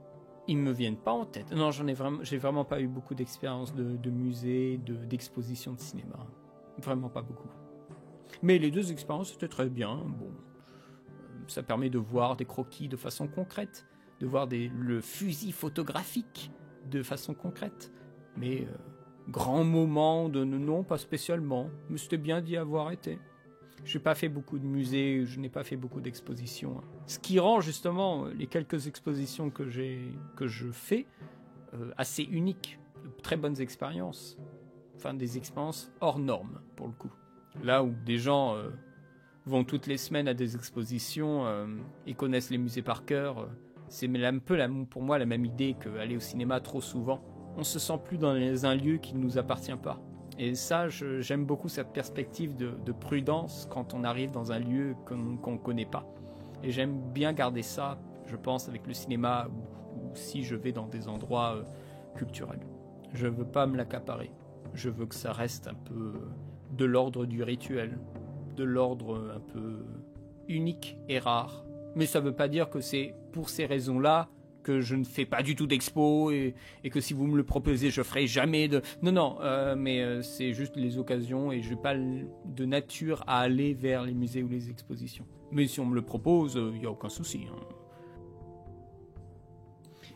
ils me viennent pas en tête. Non, j'ai vraiment pas eu beaucoup d'expérience de musée, d'exposition de cinéma. Vraiment pas beaucoup. Mais les deux expériences étaient très bien. Bon, ça permet de voir des croquis de façon concrète, de voir le fusil photographique de façon concrète. Mais grand moment non, pas spécialement. Mais c'était bien d'y avoir été. Je n'ai pas fait beaucoup de musées, je n'ai pas fait beaucoup d'expositions. Ce qui rend justement les quelques expositions que je fais assez uniques, de très bonnes expériences. Enfin, des expériences hors normes, pour le coup. Là où des gens vont toutes les semaines à des expositions et connaissent les musées par cœur, c'est un peu pour moi la même idée qu'aller au cinéma trop souvent. On se sent plus dans un lieu qui ne nous appartient pas. Et ça, j'aime beaucoup cette perspective de prudence quand on arrive dans un lieu qu'on ne connaît pas. Et j'aime bien garder ça, je pense, avec le cinéma ou si je vais dans des endroits culturels. Je ne veux pas me l'accaparer. Je veux que ça reste un peu de l'ordre du rituel, de l'ordre un peu unique et rare. Mais ça ne veut pas dire que c'est pour ces raisons-là que je ne fais pas du tout d'expo et que si vous me le proposez, je ferai jamais de... Non, mais c'est juste les occasions et je n'ai pas de nature à aller vers les musées ou les expositions. Mais si on me le propose, il n'y a aucun souci.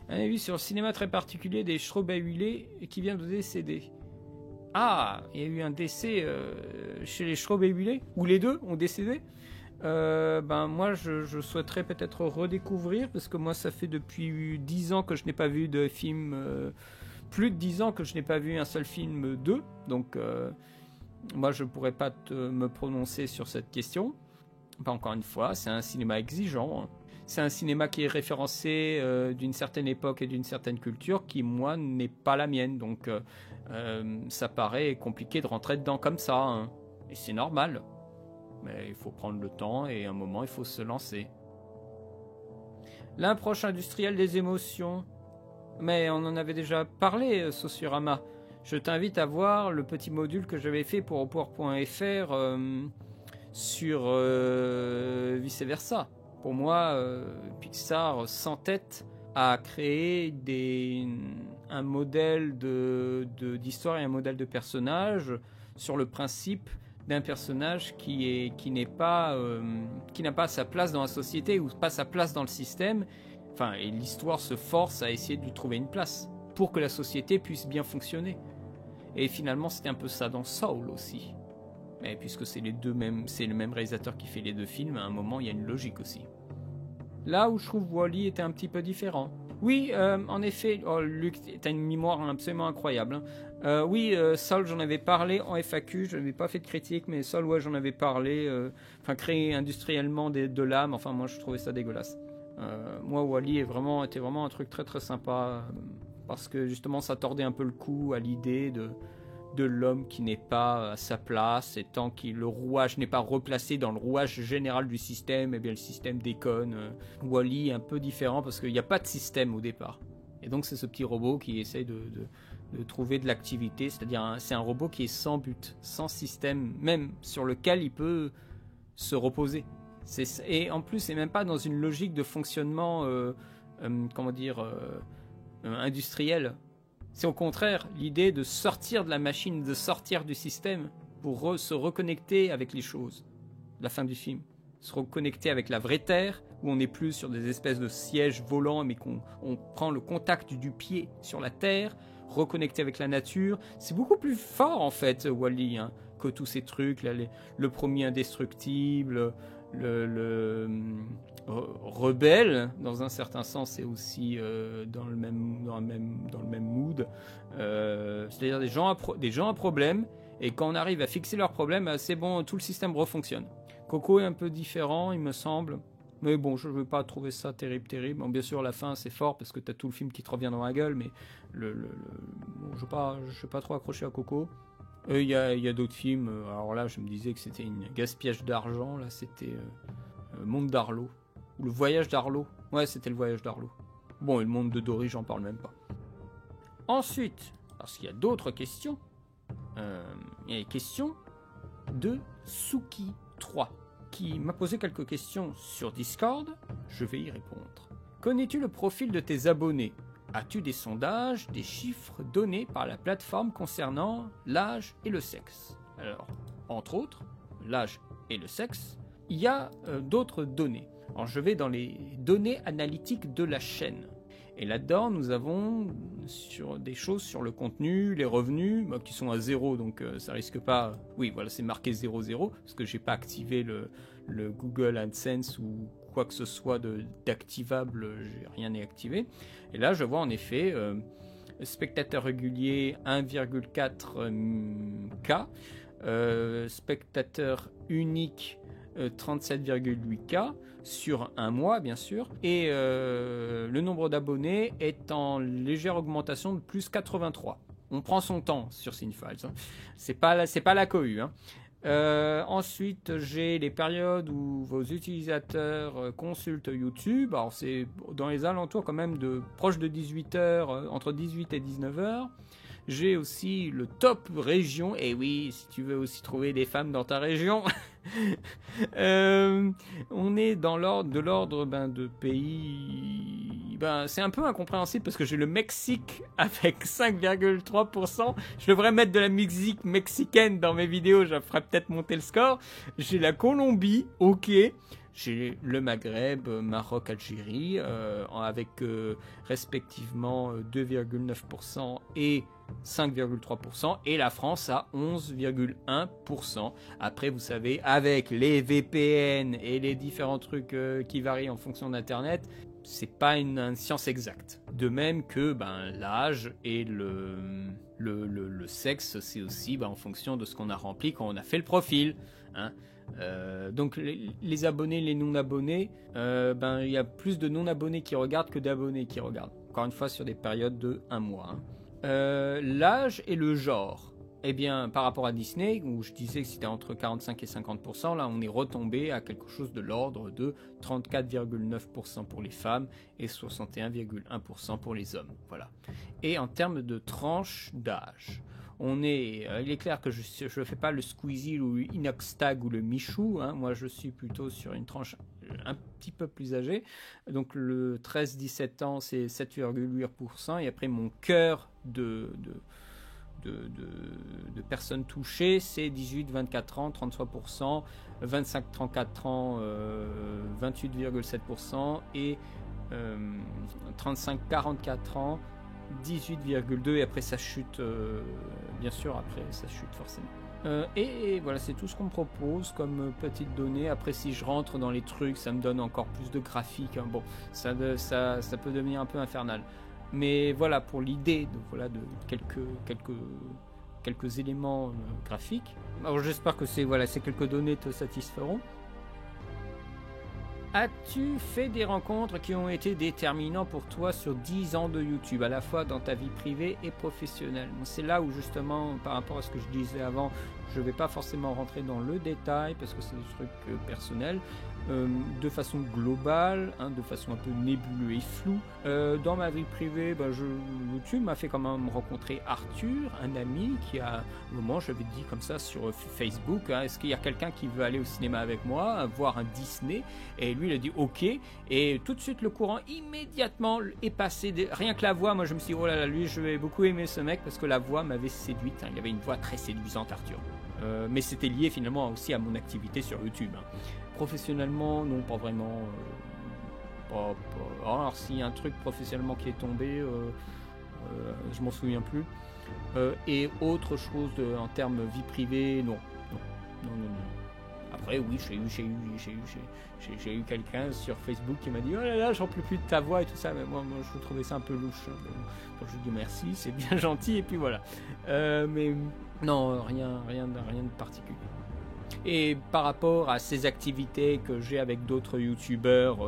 Un avis sur le cinéma très particulier des Schroeber-Huillet qui vient de décéder. Ah, il y a eu un décès chez les Schroeber-Huillet, ou les deux ont décédé. Moi je souhaiterais peut-être redécouvrir, parce que moi ça fait depuis 10 ans que je n'ai pas vu de film, plus de 10 ans que je n'ai pas vu un seul film d'eux, donc moi je pourrais pas me prononcer sur cette question. Encore une fois, c'est un cinéma exigeant, c'est un cinéma qui est référencé d'une certaine époque et d'une certaine culture qui moi n'est pas la mienne, donc ça paraît compliqué de rentrer dedans comme ça, et c'est normal. Mais il faut prendre le temps et à un moment, il faut se lancer. L'approche industrielle des émotions. Mais on en avait déjà parlé, Sociorama. Je t'invite à voir le petit module que j'avais fait pour Opor.fr sur vice versa. Pour moi, Pixar s'entête à créer un modèle d'histoire et un modèle de personnage sur le principe d'un personnage qui n'a pas sa place dans la société ou pas sa place dans le système. Enfin, et l'histoire se force à essayer de lui trouver une place pour que la société puisse bien fonctionner. Et finalement, c'était un peu ça dans Soul aussi. Mais puisque c'est le même réalisateur qui fait les deux films, à un moment, il y a une logique aussi. Là où je trouve Wall-E était un petit peu différent. Oui, en effet, Luc, t'as une mémoire absolument incroyable. Oui, Soul, j'en avais parlé en FAQ, je n'avais pas fait de critique, mais Soul, ouais, j'en avais parlé. Créer industriellement de l'âme, enfin, moi, je trouvais ça dégueulasse. Moi, Wall-E était vraiment un truc très très sympa, parce que justement, ça tordait un peu le cou à l'idée de l'homme qui n'est pas à sa place, et tant que le rouage n'est pas replacé dans le rouage général du système, eh bien le système déconne. Wall-E est un peu différent parce qu'il n'y a pas de système au départ. Et donc c'est ce petit robot qui essaye de trouver de l'activité, c'est-à-dire c'est un robot qui est sans but, sans système, même sur lequel il peut se reposer. Et en plus, c'est même pas dans une logique de fonctionnement, industriel. C'est au contraire l'idée de sortir de la machine, de sortir du système pour se reconnecter avec les choses. La fin du film. Se reconnecter avec la vraie terre, où on n'est plus sur des espèces de sièges volants, mais qu'on prend le contact du pied sur la terre, reconnecter avec la nature. C'est beaucoup plus fort en fait, Wall-E, que tous ces trucs, là, le premier indestructible, le rebelle, dans un certain sens, c'est aussi dans le même mood. C'est-à-dire des gens à problème et quand on arrive à fixer leurs problèmes, c'est bon, tout le système refonctionne. Coco est un peu différent, il me semble. Mais bon, je ne veux pas trouver ça terrible. Bon, bien sûr, la fin, c'est fort parce que tu as tout le film qui te revient dans la gueule, mais bon, je ne suis pas trop accroché à Coco. Il y a d'autres films. Alors là, je me disais que c'était une gaspillage d'argent. Là, c'était Monde d'Arlo. Ou le Voyage d'Arlo. Ouais, c'était le Voyage d'Arlo. Bon, et le Monde de Dory, j'en parle même pas. Ensuite, parce qu'il y a d'autres questions, il y a les questions de Suki3. Qui m'a posé quelques questions sur Discord, je vais y répondre. Connais-tu le profil de tes abonnés? As-tu des sondages, des chiffres donnés par la plateforme concernant l'âge et le sexe? Alors, entre autres, l'âge et le sexe, il y a d'autres données. Alors, je vais dans les données analytiques de la chaîne. Et là-dedans, nous avons sur des choses sur le contenu, les revenus, qui sont à 0, donc ça risque pas... Oui, voilà, c'est marqué 0,0, parce que j'ai pas activé le Google AdSense ou quoi que ce soit d'activable, j'ai rien n'est activé. Et là, je vois en effet spectateurs réguliers 1,4 K, spectateurs uniques 37,8K sur un mois bien sûr, et le nombre d'abonnés est en légère augmentation de plus 83. On prend son temps sur Cinefiles, hein. C'est pas la cohue, hein. Ensuite, j'ai les périodes où vos utilisateurs consultent YouTube. Alors c'est dans les alentours quand même de proche de 18h, entre 18 et 19h. J'ai aussi le top région, et oui, si tu veux aussi trouver des femmes dans ta région, on est dans l'ordre de pays, c'est un peu incompréhensible parce que j'ai le Mexique avec 5,3%, je devrais mettre de la musique mexicaine dans mes vidéos, je ferais peut-être monter le score. J'ai la Colombie, ok. J'ai le Maghreb, Maroc, Algérie, avec respectivement 2,9% et 5,3%, et la France à 11,1%. Après, vous savez, avec les VPN et les différents trucs qui varient en fonction d'Internet, c'est pas une science exacte. De même que l'âge et le sexe, c'est aussi en fonction de ce qu'on a rempli quand on a fait le profil, hein. Donc les abonnés, les non-abonnés, il y a plus de non-abonnés qui regardent que d'abonnés qui regardent. Encore une fois, sur des périodes de 1 mois, hein. L'âge et le genre. Eh bien, par rapport à Disney, où je disais que c'était entre 45 et 50%, là on est retombé à quelque chose de l'ordre de 34,9% pour les femmes et 61,1% pour les hommes. Voilà. Et en termes de tranche d'âge, il est clair que je ne fais pas le Squeezie ou le Inoxtag ou le Michou, hein. Moi je suis plutôt sur une tranche un petit peu plus âgée. Donc le 13-17 ans c'est 7,8%, et après mon cœur de personnes touchées, c'est 18-24 ans, 33%, 25-34 ans, 28,7%, et 35-44 ans, 18,2%, et après ça chute, bien sûr, après ça chute forcément. Et voilà, c'est tout ce qu'on me propose comme petites données. Après, si je rentre dans les trucs, ça me donne encore plus de graphiques, hein. Bon, ça peut devenir un peu infernal. Mais voilà, pour l'idée de quelques éléments graphiques. Alors j'espère que ces quelques données te satisferont. As-tu fait des rencontres qui ont été déterminants pour toi sur 10 ans de YouTube, à la fois dans ta vie privée et professionnelle? C'est là où justement, par rapport à ce que je disais avant, je ne vais pas forcément rentrer dans le détail parce que c'est des trucs personnels. De façon globale, hein, de façon un peu nébuleuse et floue. Dans ma vie privée, YouTube m'a fait quand même rencontrer Arthur, un ami qui a, au moment, j'avais dit comme ça sur Facebook, hein, est-ce qu'il y a quelqu'un qui veut aller au cinéma avec moi, voir un Disney? Et lui, il a dit ok, et tout de suite le courant immédiatement est passé, rien que la voix, moi je me suis dit oh là là, lui je vais beaucoup aimer ce mec parce que la voix m'avait séduite, hein, il avait une voix très séduisante, Arthur. Mais c'était lié finalement aussi à mon activité sur YouTube, hein. Professionnellement, non, pas vraiment. Alors, s'il y a un truc professionnellement qui est tombé, je m'en souviens plus. Et autre chose en termes vie privée, non. Après, oui, j'ai eu quelqu'un sur Facebook qui m'a dit « Oh là là, j'en peux plus de ta voix et tout ça. » Mais moi je trouvais ça un peu louche. Donc je lui dis merci, c'est bien gentil, et puis voilà. Mais non, rien de particulier. Et par rapport à ces activités que j'ai avec d'autres youtubeurs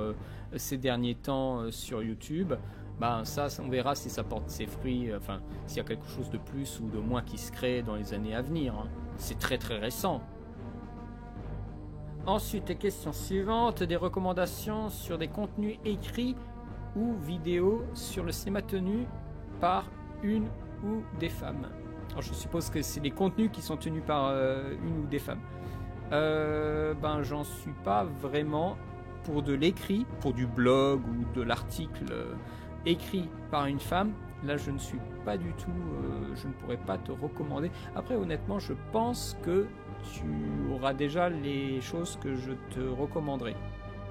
ces derniers temps sur YouTube, ben ça, on verra si ça porte ses fruits, enfin, s'il y a quelque chose de plus ou de moins qui se crée dans les années à venir. Hein. C'est très récent. Ensuite, les questions suivantes, des recommandations sur des contenus écrits ou vidéos sur le cinéma tenu par une ou des femmes. Alors, je suppose que c'est des contenus qui sont tenus par une ou des femmes. Ben, j'en suis pas vraiment pour de l'écrit, pour du blog ou de l'article écrit par une femme. Là, je ne suis pas du tout, je ne pourrais pas te recommander. Après, honnêtement, je pense que tu auras déjà les choses que je te recommanderai.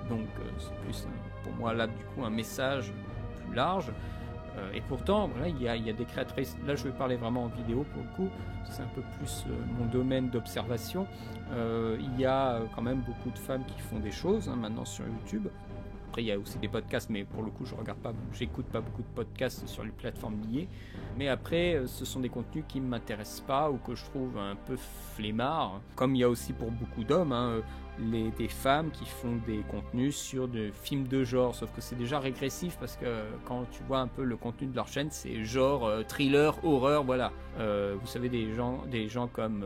Donc, c'est plus pour moi là, du coup, un message plus large. Et pourtant, voilà, il y a des créatrices. Là, je vais parler vraiment en vidéo pour le coup. C'est un peu plus mon domaine d'observation. Il y a quand même beaucoup de femmes qui font des choses maintenant sur YouTube. Après, il y a aussi des podcasts, mais pour le coup, j'écoute pas beaucoup de podcasts sur les plateformes liées. Mais après, ce sont des contenus qui ne m'intéressent pas ou que je trouve un peu flemmards. Comme il y a aussi pour beaucoup d'hommes, des femmes qui font des contenus sur des films de genre. Sauf que c'est déjà régressif parce que quand tu vois un peu le contenu de leur chaîne, c'est genre thriller, horreur, voilà. Vous savez, des gens comme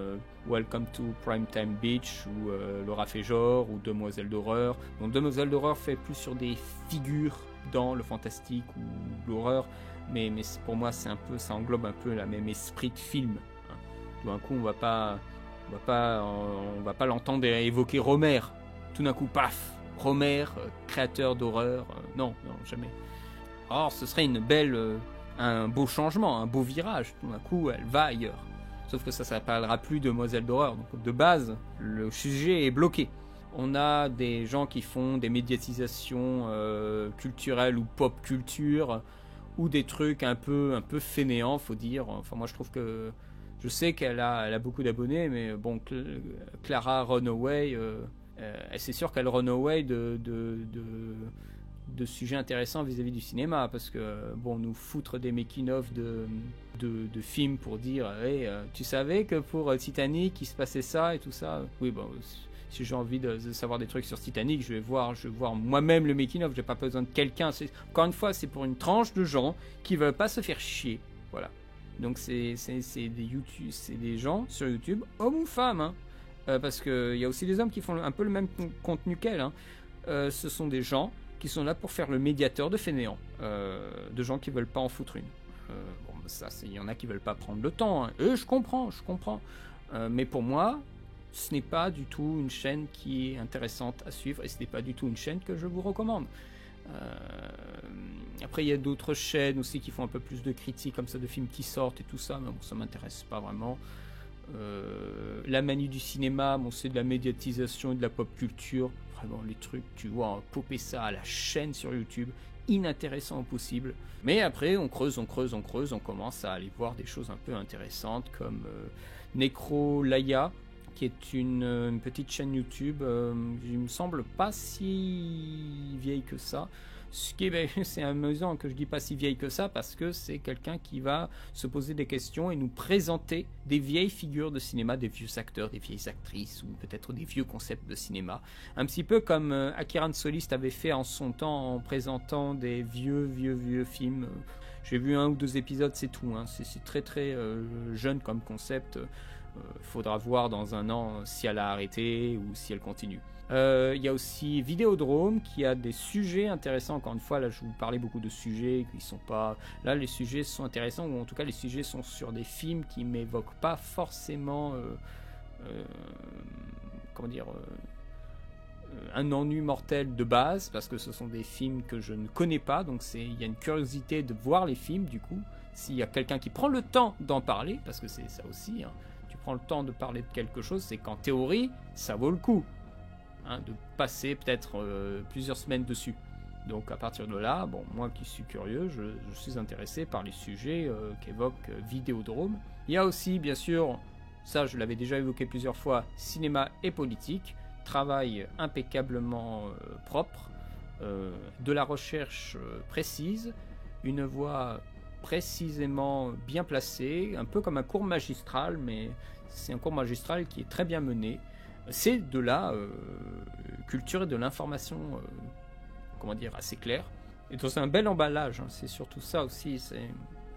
Welcome to Primetime Beach ou Laura Féjor ou Demoiselle d'horreur. Donc Demoiselle d'horreur fait plus sur des figures dans le fantastique ou l'horreur, mais pour moi ça englobe un peu le même esprit de film. Tout d'un coup on va pas l'entendre évoquer Romer. Tout d'un coup, paf, Romer, créateur d'horreur. Non, jamais. Or, ce serait un beau changement, un beau virage. Tout d'un coup, elle va ailleurs. Sauf que ça s'appellera plus Demoiselle d'horreur. Donc, de base, le sujet est bloqué. On a des gens qui font des médiatisations culturelles ou pop culture, ou des trucs un peu fainéants, faut dire. Enfin, moi, je trouve que je sais qu'elle a beaucoup d'abonnés, mais bon, Clara Runaway, c'est sûr qu'elle run away de sujets intéressants vis-à-vis du cinéma, parce que bon, nous foutre des making-of de films pour dire hey, tu savais que pour Titanic il se passait ça et tout ça. Oui, bon, si j'ai envie de savoir des trucs sur Titanic, je vais voir moi-même le making-of. J'ai pas besoin de quelqu'un. Encore une fois, c'est pour une tranche de gens qui veulent pas se faire chier. Voilà. Donc c'est des gens sur YouTube, hommes ou femmes, hein, parce qu'il y a aussi des hommes qui font un peu le même contenu qu'elles. Hein. Ce sont des gens qui sont là pour faire le médiateur de fainéants, de gens qui veulent pas en foutre une. Bon, ça, il y en a qui veulent pas prendre le temps. Hein. Et je comprends. Mais pour moi, ce n'est pas du tout une chaîne qui est intéressante à suivre, et ce n'est pas du tout une chaîne que je vous recommande. Après il y a d'autres chaînes aussi qui font un peu plus de critiques comme ça de films qui sortent et tout ça, mais bon, ça m'intéresse pas vraiment. La manie du cinéma, bon, c'est de la médiatisation et de la pop culture, vraiment les trucs, tu vois, popper ça à la chaîne sur YouTube, inintéressant au possible. Mais après on creuse, on commence à aller voir des choses un peu intéressantes comme Necrolaya, qui est une petite chaîne YouTube, il me semble pas si vieille que ça. C'est amusant que je dis pas si vieille que ça, parce que c'est quelqu'un qui va se poser des questions et nous présenter des vieilles figures de cinéma, des vieux acteurs, des vieilles actrices, ou peut-être des vieux concepts de cinéma. Un petit peu comme Akiran Solist avait fait en son temps en présentant des vieux films. J'ai vu 1 ou 2 épisodes, c'est tout. Hein. C'est très jeune comme concept. Faudra voir dans 1 an si elle a arrêté ou si elle continue. Il y a aussi Vidéodrome qui a des sujets intéressants. Encore une fois, là je vous parlais beaucoup de sujets qui sont pas... Là les sujets sont intéressants, ou en tout cas les sujets sont sur des films qui m'évoquent pas forcément un ennui mortel de base, parce que ce sont des films que je ne connais pas, donc il y a une curiosité de voir les films. Du coup, s'il y a quelqu'un qui prend le temps d'en parler, parce que c'est ça aussi, hein, tu prends le temps de parler de quelque chose, c'est qu'en théorie ça vaut le coup, hein, de passer peut-être plusieurs semaines dessus. Donc à partir de là, bon, moi qui suis curieux, je suis intéressé par les sujets qu'évoque Vidéodrome. Il y a aussi, bien sûr, ça je l'avais déjà évoqué plusieurs fois, cinéma et politique, travail impeccablement propre, de la recherche précise, une voix précisément bien placée, un peu comme un cours magistral, mais c'est un cours magistral qui est très bien mené. C'est de la culture et de l'information, assez claire. Et donc c'est un bel emballage, hein, c'est surtout ça aussi.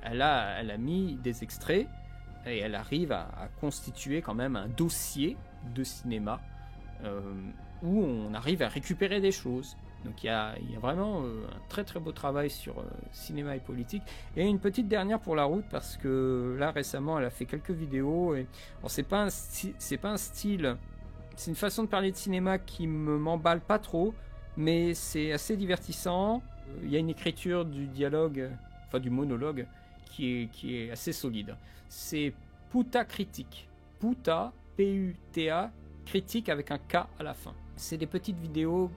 Elle a mis des extraits et elle arrive à constituer quand même un dossier de cinéma où on arrive à récupérer des choses. Donc il y a vraiment un très très beau travail sur cinéma et politique. Et une petite dernière pour la route, parce que là récemment elle a fait quelques vidéos. Et alors c'est pas un style, c'est une façon de parler de cinéma qui m'emballe pas trop, mais c'est assez divertissant. Il y a une écriture du dialogue, enfin du monologue, qui est assez solide. C'est Puta Critique. Puta, P-U-T-A, critique avec un K à la fin. C'est des petites vidéos,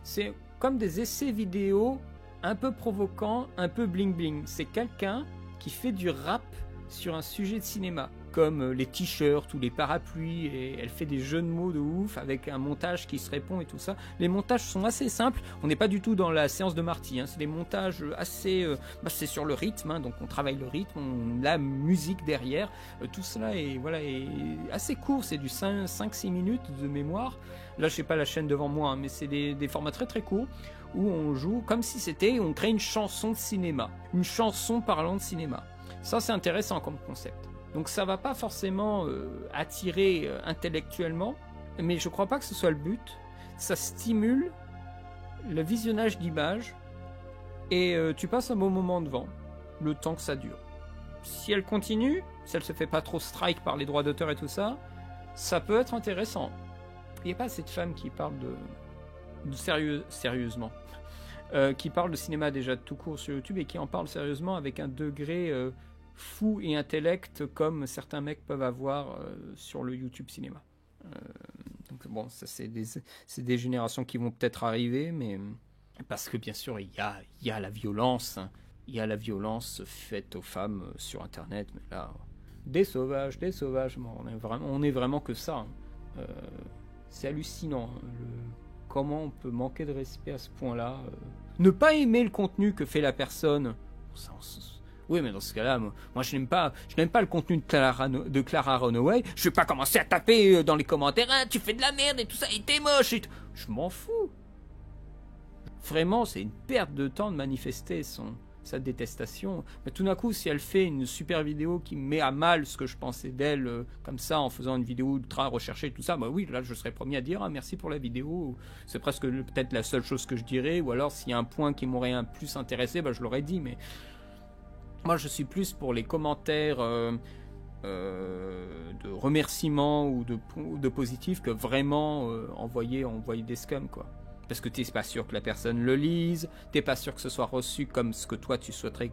c'est comme des essais vidéo un peu provocants, un peu bling bling. C'est quelqu'un qui fait du rap sur un sujet de cinéma, comme les t-shirts ou les parapluies, et elle fait des jeux de mots de ouf avec un montage qui se répond et tout ça. Les montages sont assez simples, on n'est pas du tout dans la séance de Marty, hein. C'est des montages assez... c'est sur le rythme, hein, donc on travaille le rythme, la musique derrière, tout cela est assez court, c'est du 5-6 minutes de mémoire. Là je sais pas la chaîne devant moi, hein, mais c'est des formats très très courts, où on joue comme si on crée une chanson de cinéma, une chanson parlant de cinéma. Ça c'est intéressant comme concept. Donc ça va pas forcément attirer intellectuellement, mais je crois pas que ce soit le but. Ça stimule le visionnage d'images et tu passes un bon moment devant, le temps que ça dure. Si elle continue, si elle se fait pas trop strike par les droits d'auteur et tout ça, ça peut être intéressant. Il n'y a pas cette femme qui parle sérieusement, qui parle de cinéma déjà tout court sur YouTube et qui en parle sérieusement avec un degré fou et intellect comme certains mecs peuvent avoir sur le YouTube cinéma. Donc bon, ça c'est des générations qui vont peut-être arriver, mais parce que bien sûr il y a la violence, hein. Il y a la violence faite aux femmes sur Internet, mais là des sauvages, on est vraiment que ça, hein. C'est hallucinant, hein, comment on peut manquer de respect à ce point-là. Ne pas aimer le contenu que fait la personne. Oui, mais dans ce cas-là, moi je n'aime pas le contenu de Clara Runaway. Je vais pas commencer à taper dans les commentaires, hein, tu fais de la merde et tout ça, et t'es moche. Je m'en fous. Vraiment, c'est une perte de temps de manifester sa détestation. Mais tout d'un coup, si elle fait une super vidéo qui met à mal ce que je pensais d'elle, comme ça, en faisant une vidéo ultra recherchée, tout ça, bah oui, là, je serais premier à dire, ah, merci pour la vidéo. C'est presque peut-être la seule chose que je dirais, ou alors s'il y a un point qui m'aurait un plus intéressé, bah je l'aurais dit, mais moi, je suis plus pour les commentaires de remerciements ou de positifs que vraiment envoyer des scums, quoi. Parce que t'es pas sûr que la personne le lise, t'es pas sûr que ce soit reçu comme ce que toi tu souhaiterais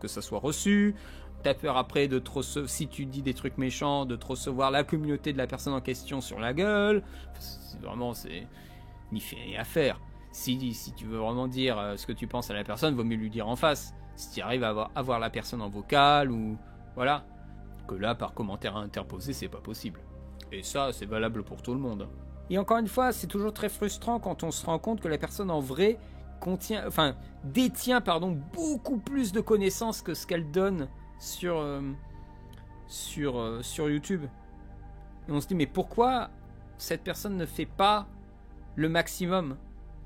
que ça soit reçu, t'as peur après de trop si tu dis des trucs méchants, de trop recevoir la communauté de la personne en question sur la gueule. C'est ni fait ni à faire. Si tu veux vraiment dire ce que tu penses à la personne, vaut mieux lui dire en face. Si tu arrives à avoir la personne en vocal ou voilà, que là par commentaire interposé c'est pas possible. Et ça c'est valable pour tout le monde. Et encore une fois, c'est toujours très frustrant quand on se rend compte que la personne en vrai détient beaucoup plus de connaissances que ce qu'elle donne sur YouTube. Et on se dit mais pourquoi cette personne ne fait pas le maximum?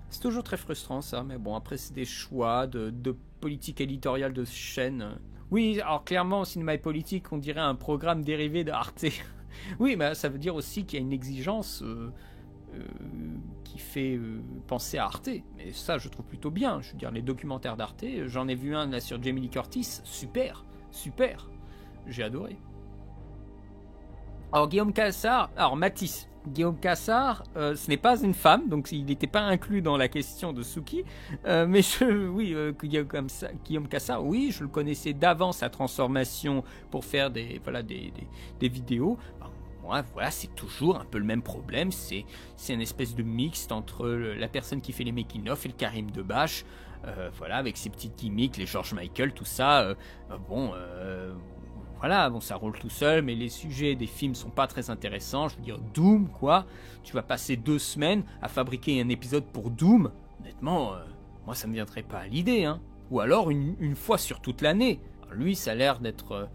C'est toujours très frustrant ça, mais bon après c'est des choix de politique éditoriale de chaîne. Oui, alors clairement cinéma et politique on dirait un programme dérivé de Arte. Oui, mais ça veut dire aussi qu'il y a une exigence qui fait penser à Arte. Mais ça, je trouve plutôt bien. Je veux dire, les documentaires d'Arte, j'en ai vu un là sur Jamie Lee Curtis, super. J'ai adoré. Alors Guillaume Cassard, Mathis. Guillaume Cassard, ce n'est pas une femme, donc il n'était pas inclus dans la question de Suki. Mais Guillaume Cassard, oui, je le connaissais d'avant sa transformation pour faire des vidéos. Voilà, c'est toujours un peu le même problème. C'est une espèce de mixte entre la personne qui fait les making-of et le Karim Debache. Voilà, avec ses petites gimmicks, les George Michael, tout ça. voilà, bon, ça roule tout seul, mais les sujets des films sont pas très intéressants. Je veux dire, Doom, quoi. Tu vas passer 2 semaines à fabriquer un épisode pour Doom. Honnêtement, moi, ça me viendrait pas à l'idée, hein. Ou alors une fois sur toute l'année. Lui, ça a l'air d'être...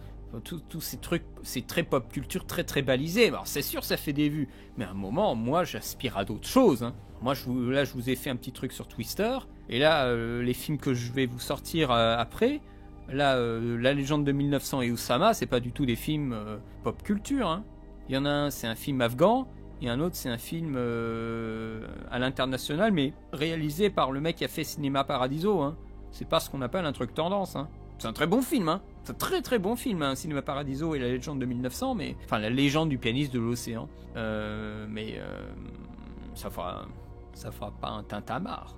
tous ces trucs, c'est très pop culture, très très balisé. Alors, c'est sûr, ça fait des vues. Mais à un moment, moi, j'aspire à d'autres choses, hein. Moi, là, je vous ai fait un petit truc sur Twister. Et là, les films que je vais vous sortir après... Là, La légende de 1900 et Oussama, c'est pas du tout des films pop culture, hein. Il y en a un, c'est un film afghan, et un autre, c'est un film à l'international, mais réalisé par le mec qui a fait Cinéma Paradiso, hein. C'est pas ce qu'on appelle un truc tendance, hein. C'est un très bon film, hein. C'est un très très bon film, hein, Cinéma Paradiso et La légende de 1900, mais... Enfin, La légende du pianiste de l'océan. Mais ça fera pas un tintamarre.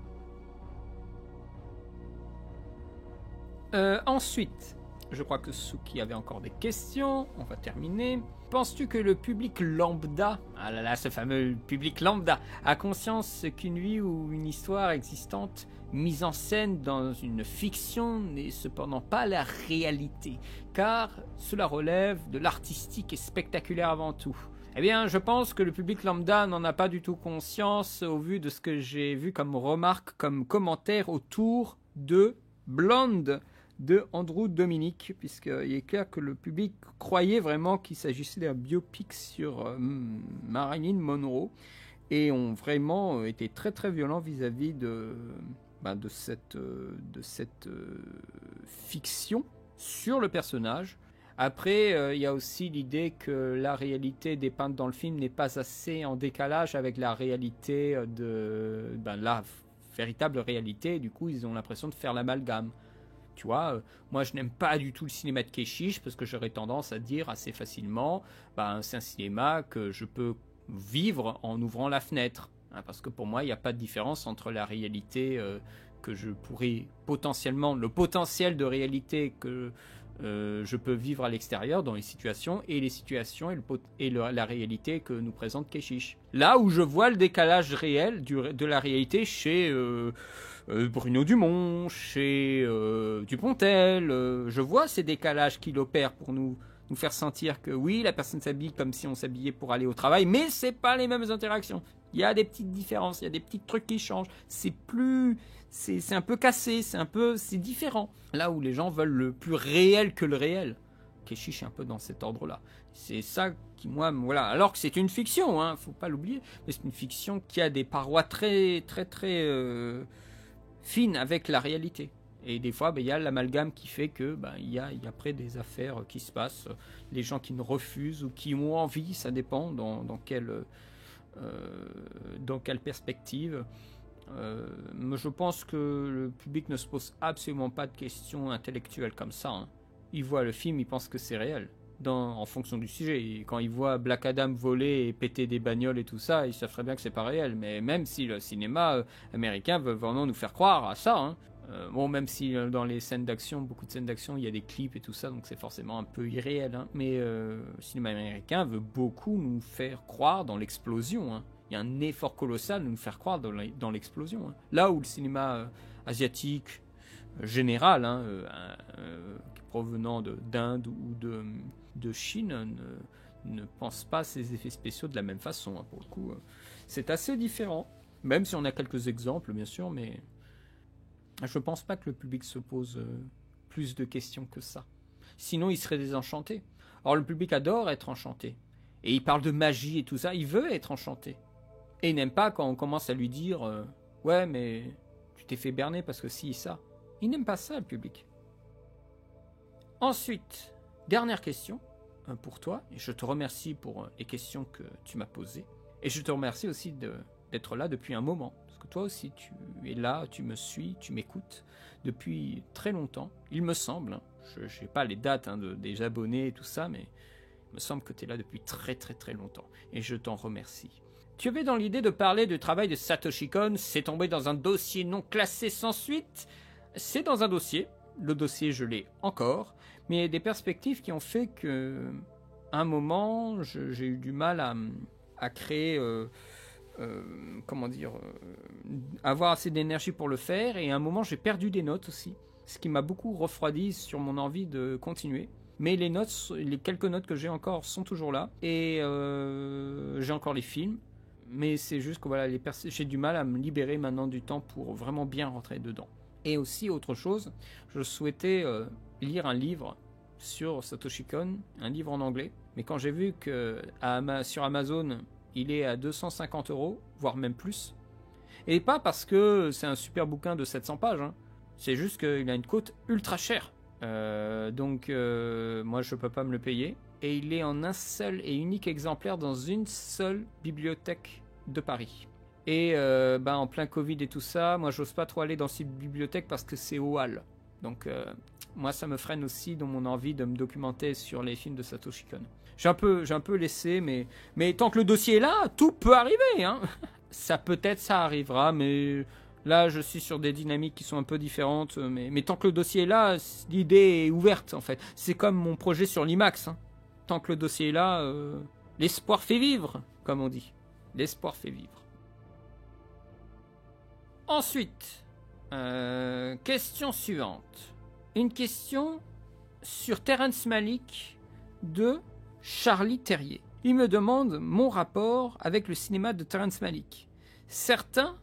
Ensuite, je crois que Suki avait encore des questions. On va terminer. Penses-tu que le public lambda, ah là là, ce fameux public lambda, a conscience qu'une vie ou une histoire existante mise en scène dans une fiction n'est cependant pas la réalité, car cela relève de l'artistique et spectaculaire avant tout? Eh bien, je pense que le public lambda n'en a pas du tout conscience au vu de ce que j'ai vu comme remarque, comme commentaire autour de Blonde de Andrew Dominic, puisqu'il est clair que le public croyait vraiment qu'il s'agissait d'un biopic sur Marilyn Monroe, et ont vraiment été très très violents vis-à-vis de cette fiction sur le personnage. Après, il y a aussi l'idée que la réalité dépeinte dans le film n'est pas assez en décalage avec la réalité de la véritable réalité, et du coup ils ont l'impression de faire l'amalgame. Tu vois, moi je n'aime pas du tout le cinéma de Keshish parce que j'aurais tendance à dire assez facilement, c'est un cinéma que je peux vivre en ouvrant la fenêtre, hein, parce que pour moi il n'y a pas de différence entre la réalité que je pourrais potentiellement, le potentiel de réalité que je peux vivre à l'extérieur dans les situations, et les situations la réalité que nous présente Keshish. Là où je vois le décalage réel de la réalité chez Bruno Dumont, chez Dupontel, je vois ces décalages qu'il opère pour nous faire sentir que oui, la personne s'habille comme si on s'habillait pour aller au travail, mais c'est pas les mêmes interactions. Il y a des petites différences, il y a des petits trucs qui changent. C'est un peu cassé, c'est différent. Là où les gens veulent le plus réel que le réel. Keshish est un peu dans cet ordre-là. C'est ça qui, moi, voilà. Alors que c'est une fiction, hein, faut pas l'oublier. Mais c'est une fiction qui a des parois très, très, très fines avec la réalité. Et des fois, il y a l'amalgame qui fait que il y a après des affaires qui se passent. Les gens qui ne refusent ou qui ont envie, ça dépend dans quelle perspective. Mais je pense que le public ne se pose absolument pas de questions intellectuelles comme ça, hein. Il voit le film, il pense que c'est réel, en fonction du sujet. Et quand il voit Black Adam voler et péter des bagnoles et tout ça, il savent très bien que c'est pas réel. Mais même si le cinéma américain veut vraiment nous faire croire à ça, hein. Même si dans les scènes d'action, beaucoup de scènes d'action, il y a des clips et tout ça, donc c'est forcément un peu irréel, hein. Mais le cinéma américain veut beaucoup nous faire croire dans l'explosion, hein. Il y a un effort colossal de nous faire croire dans l'explosion, hein. Là où le cinéma asiatique général, hein, provenant d'Inde ou de Chine, ne pense pas ces effets spéciaux de la même façon, hein. Pour le coup, c'est assez différent, même si on a quelques exemples, bien sûr, mais je pense pas que le public se pose plus de questions que ça. Sinon, il serait désenchanté. Or, le public adore être enchanté. Et il parle de magie et tout ça, il veut être enchanté. Et il n'aime pas quand on commence à lui dire ouais, mais tu t'es fait berner parce que si, ça. Il n'aime pas ça, le public. Ensuite, dernière question pour toi. Et je te remercie pour les questions que tu m'as posées. Et je te remercie aussi d'être là depuis un moment. Parce que toi aussi, tu es là, tu me suis, tu m'écoutes depuis très longtemps. Il me semble. Je n'ai pas les dates des abonnés et tout ça, mais il me semble que tu es là depuis très très très longtemps. Et je t'en remercie. Tu avais dans l'idée de parler du travail de Satoshi Kon. C'est tombé dans un dossier non classé sans suite. C'est dans un dossier. Le dossier, je l'ai encore. Mais il y a des perspectives qui ont fait que, à un moment, j'ai eu du mal à créer, avoir assez d'énergie pour le faire. Et à un moment, j'ai perdu des notes aussi. Ce qui m'a beaucoup refroidi sur mon envie de continuer. Mais les notes, les quelques notes que j'ai encore sont toujours là. Et j'ai encore les films. Mais c'est juste que voilà, j'ai du mal à me libérer maintenant du temps pour vraiment bien rentrer dedans. Et aussi, autre chose, je souhaitais lire un livre sur Satoshi Kon, un livre en anglais. Mais quand j'ai vu que sur Amazon, il est à 250 €, voire même plus. Et pas parce que c'est un super bouquin de 700 pages, hein. C'est juste qu'il a une cote ultra chère. Donc moi je peux pas me le payer. Et il est en un seul et unique exemplaire dans une seule bibliothèque de Paris. Et en plein Covid et tout ça, moi j'ose pas trop aller dans cette bibliothèque parce que c'est au hall. Donc moi ça me freine aussi dans mon envie de me documenter sur les films de Satoshi Kon. J'ai un peu laissé, mais tant que le dossier est là, tout peut arriver, hein. Ça peut-être ça arrivera, mais là je suis sur des dynamiques qui sont un peu différentes. Mais tant que le dossier est là, l'idée est ouverte en fait. C'est comme mon projet sur l'IMAX, hein. Tant que le dossier est là, l'espoir fait vivre, comme on dit. L'espoir fait vivre. Ensuite, question suivante. Une question sur Terrence Malick de Charlie Terrier. Il me demande mon rapport avec le cinéma de Terrence Malick. Certains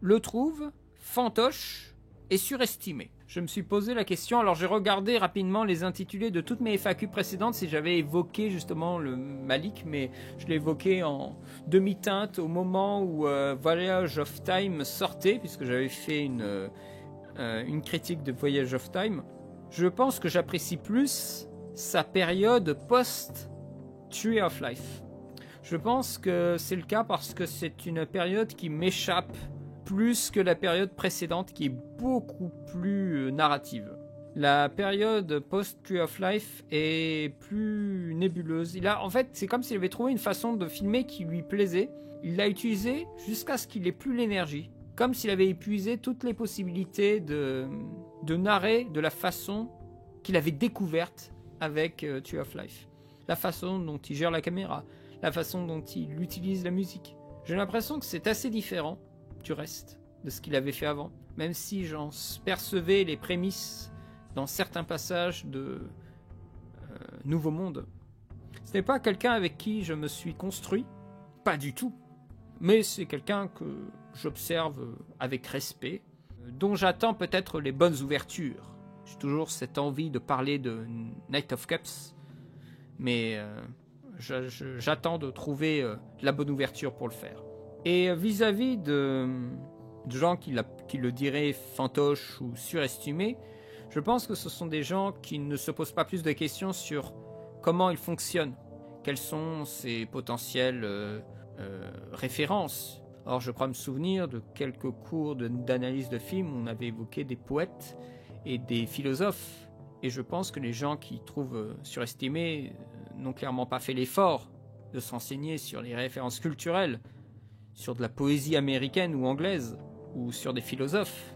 le trouvent fantoche et surestimé. Je me suis posé la question, alors j'ai regardé rapidement les intitulés de toutes mes FAQ précédentes si j'avais évoqué justement le Malick, mais je l'ai évoqué en demi-teinte au moment où Voyage of Time sortait, puisque j'avais fait une critique de Voyage of Time. Je pense que j'apprécie plus sa période post-Tree of Life. Je pense que c'est le cas parce que c'est une période qui m'échappe plus que la période précédente qui est beaucoup plus narrative. La période post-Tree of Life est plus nébuleuse. En fait, c'est comme s'il avait trouvé une façon de filmer qui lui plaisait. Il l'a utilisée jusqu'à ce qu'il n'ait plus l'énergie. Comme s'il avait épuisé toutes les possibilités de narrer de la façon qu'il avait découverte avec Tree of Life. La façon dont il gère la caméra, la façon dont il utilise la musique. J'ai l'impression que c'est assez différent du reste de ce qu'il avait fait avant, même si j'en percevais les prémices dans certains passages de Nouveau Monde. Ce n'est pas quelqu'un avec qui je me suis construit, pas du tout, mais c'est quelqu'un que j'observe avec respect, dont j'attends peut-être les bonnes ouvertures. J'ai toujours cette envie de parler de Knight of Cups, mais j'attends de trouver la bonne ouverture pour le faire. Et vis-à-vis de gens qui le diraient fantoche ou surestimé, je pense que ce sont des gens qui ne se posent pas plus de questions sur comment il fonctionne, quelles sont ses potentielles références. Or, je crois me souvenir de quelques cours d'analyse de films où on avait évoqué des poètes et des philosophes. Et je pense que les gens qui trouvent surestimés n'ont clairement pas fait l'effort de s'enseigner sur les références culturelles, sur de la poésie américaine ou anglaise, ou sur des philosophes,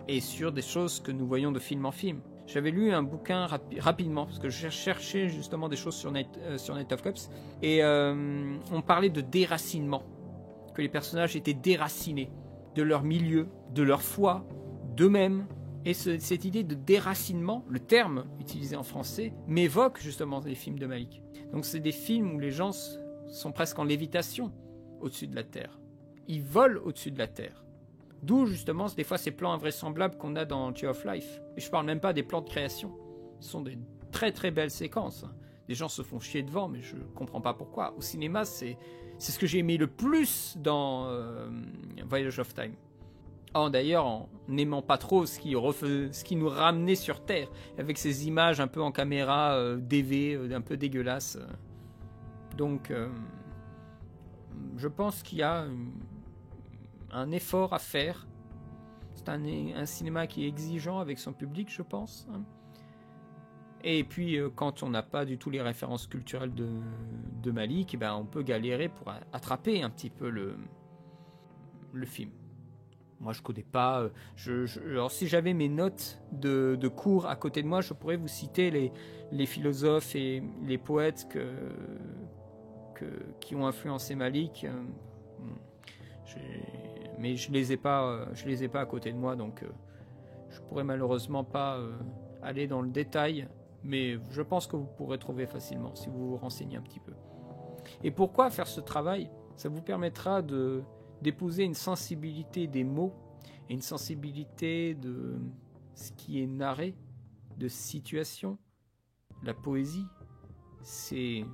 et sur des choses que nous voyons de film en film. J'avais lu un bouquin rapidement, parce que je cherchais justement des choses sur Knight of Cups, et on parlait de déracinement, que les personnages étaient déracinés de leur milieu, de leur foi, d'eux-mêmes. Et cette idée de déracinement, le terme utilisé en français, m'évoque justement les films de Malick. Donc c'est des films où les gens sont presque en lévitation au-dessus de la Terre. Ils volent au-dessus de la Terre. D'où justement des fois ces plans invraisemblables qu'on a dans Tree of Life. Et je parle même pas des plans de création. Ce sont des très très belles séquences. Les gens se font chier devant, mais je comprends pas pourquoi. Au cinéma, c'est ce que j'ai aimé le plus dans Voyage of Time. D'ailleurs, en n'aimant pas trop ce qui nous ramenait sur Terre, avec ces images un peu en caméra DV, un peu dégueulasses. Donc, je pense qu'il y a un effort à faire. C'est un cinéma qui est exigeant avec son public, je pense. Et puis, quand on n'a pas du tout les références culturelles de Malick, on peut galérer pour attraper un petit peu le film. Moi, je connais pas. Alors, si j'avais mes notes de cours à côté de moi, je pourrais vous citer les philosophes et les poètes qui ont influencé Malick. Mais je les ai pas à côté de moi, donc je pourrais malheureusement pas aller dans le détail. Mais je pense que vous pourrez trouver facilement si vous vous renseignez un petit peu. Et pourquoi faire ce travail? Ça vous permettra d'épouser une sensibilité des mots et une sensibilité de ce qui est narré, de situation. La poésie, c'est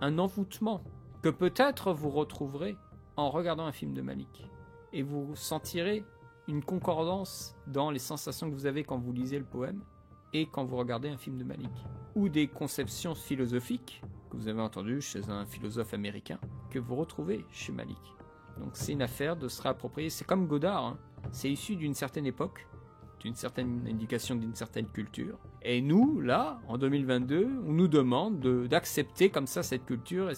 un envoûtement que peut-être vous retrouverez en regardant un film de Malick. Et vous sentirez une concordance dans les sensations que vous avez quand vous lisez le poème et quand vous regardez un film de Malick. Ou des conceptions philosophiques que vous avez entendues chez un philosophe américain que vous retrouvez chez Malick. Donc c'est une affaire de se réapproprier. C'est comme Godard, hein. C'est issu d'une certaine époque, d'une certaine indication, d'une certaine culture. Et nous, là, en 2022, on nous demande d'accepter comme ça cette culture et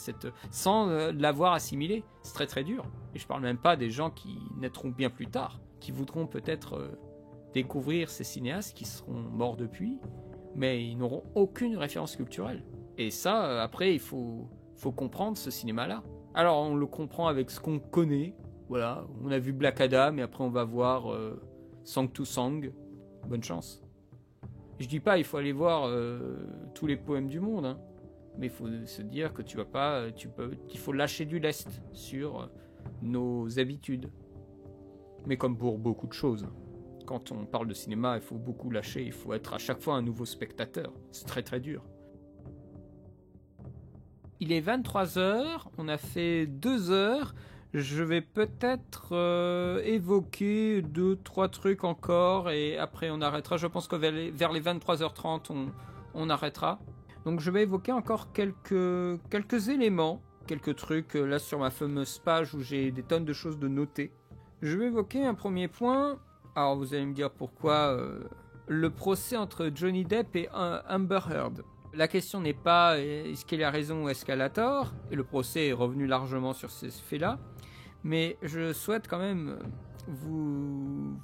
sans l'avoir assimilée. C'est très très dur. Et je parle même pas des gens qui naîtront bien plus tard, qui voudront peut-être découvrir ces cinéastes qui seront morts depuis, mais ils n'auront aucune référence culturelle. Et ça, après, il faut comprendre ce cinéma-là. Alors, on le comprend avec ce qu'on connaît. Voilà, on a vu Black Adam et après on va voir Sang to Sang. Bonne chance. Je dis pas il faut aller voir tous les poèmes du monde, hein, mais il faut se dire que il faut lâcher du lest sur nos habitudes. Mais comme pour beaucoup de choses, quand on parle de cinéma, il faut beaucoup lâcher, il faut être à chaque fois un nouveau spectateur. C'est très très dur. Il est 23h, on a fait 2 heures. Je vais peut-être évoquer 2-3 trucs encore et après on arrêtera. Je pense que vers les 23h30 on arrêtera. Donc je vais évoquer encore quelques éléments, quelques trucs là sur ma fameuse page où j'ai des tonnes de choses de noter. Je vais évoquer un premier point. Alors vous allez me dire pourquoi le procès entre Johnny Depp et Amber Heard. La question n'est pas est-ce qu'elle a raison ou est-ce qu'elle a tort, et le procès est revenu largement sur ces faits-là, mais je souhaite quand même vous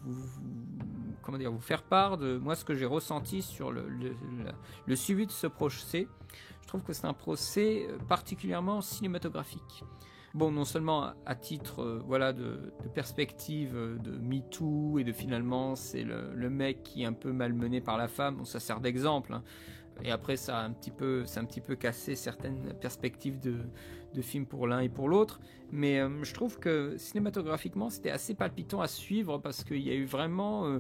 faire part de moi ce que j'ai ressenti sur le suivi de ce procès. Je trouve que c'est un procès particulièrement cinématographique. Bon, non seulement à titre de perspective de MeToo et de finalement c'est le mec qui est un peu malmené par la femme, bon, ça sert d'exemple, hein. Et après ça a un petit peu cassé certaines perspectives de films pour l'un et pour l'autre, mais je trouve que cinématographiquement c'était assez palpitant à suivre parce qu'il y a eu vraiment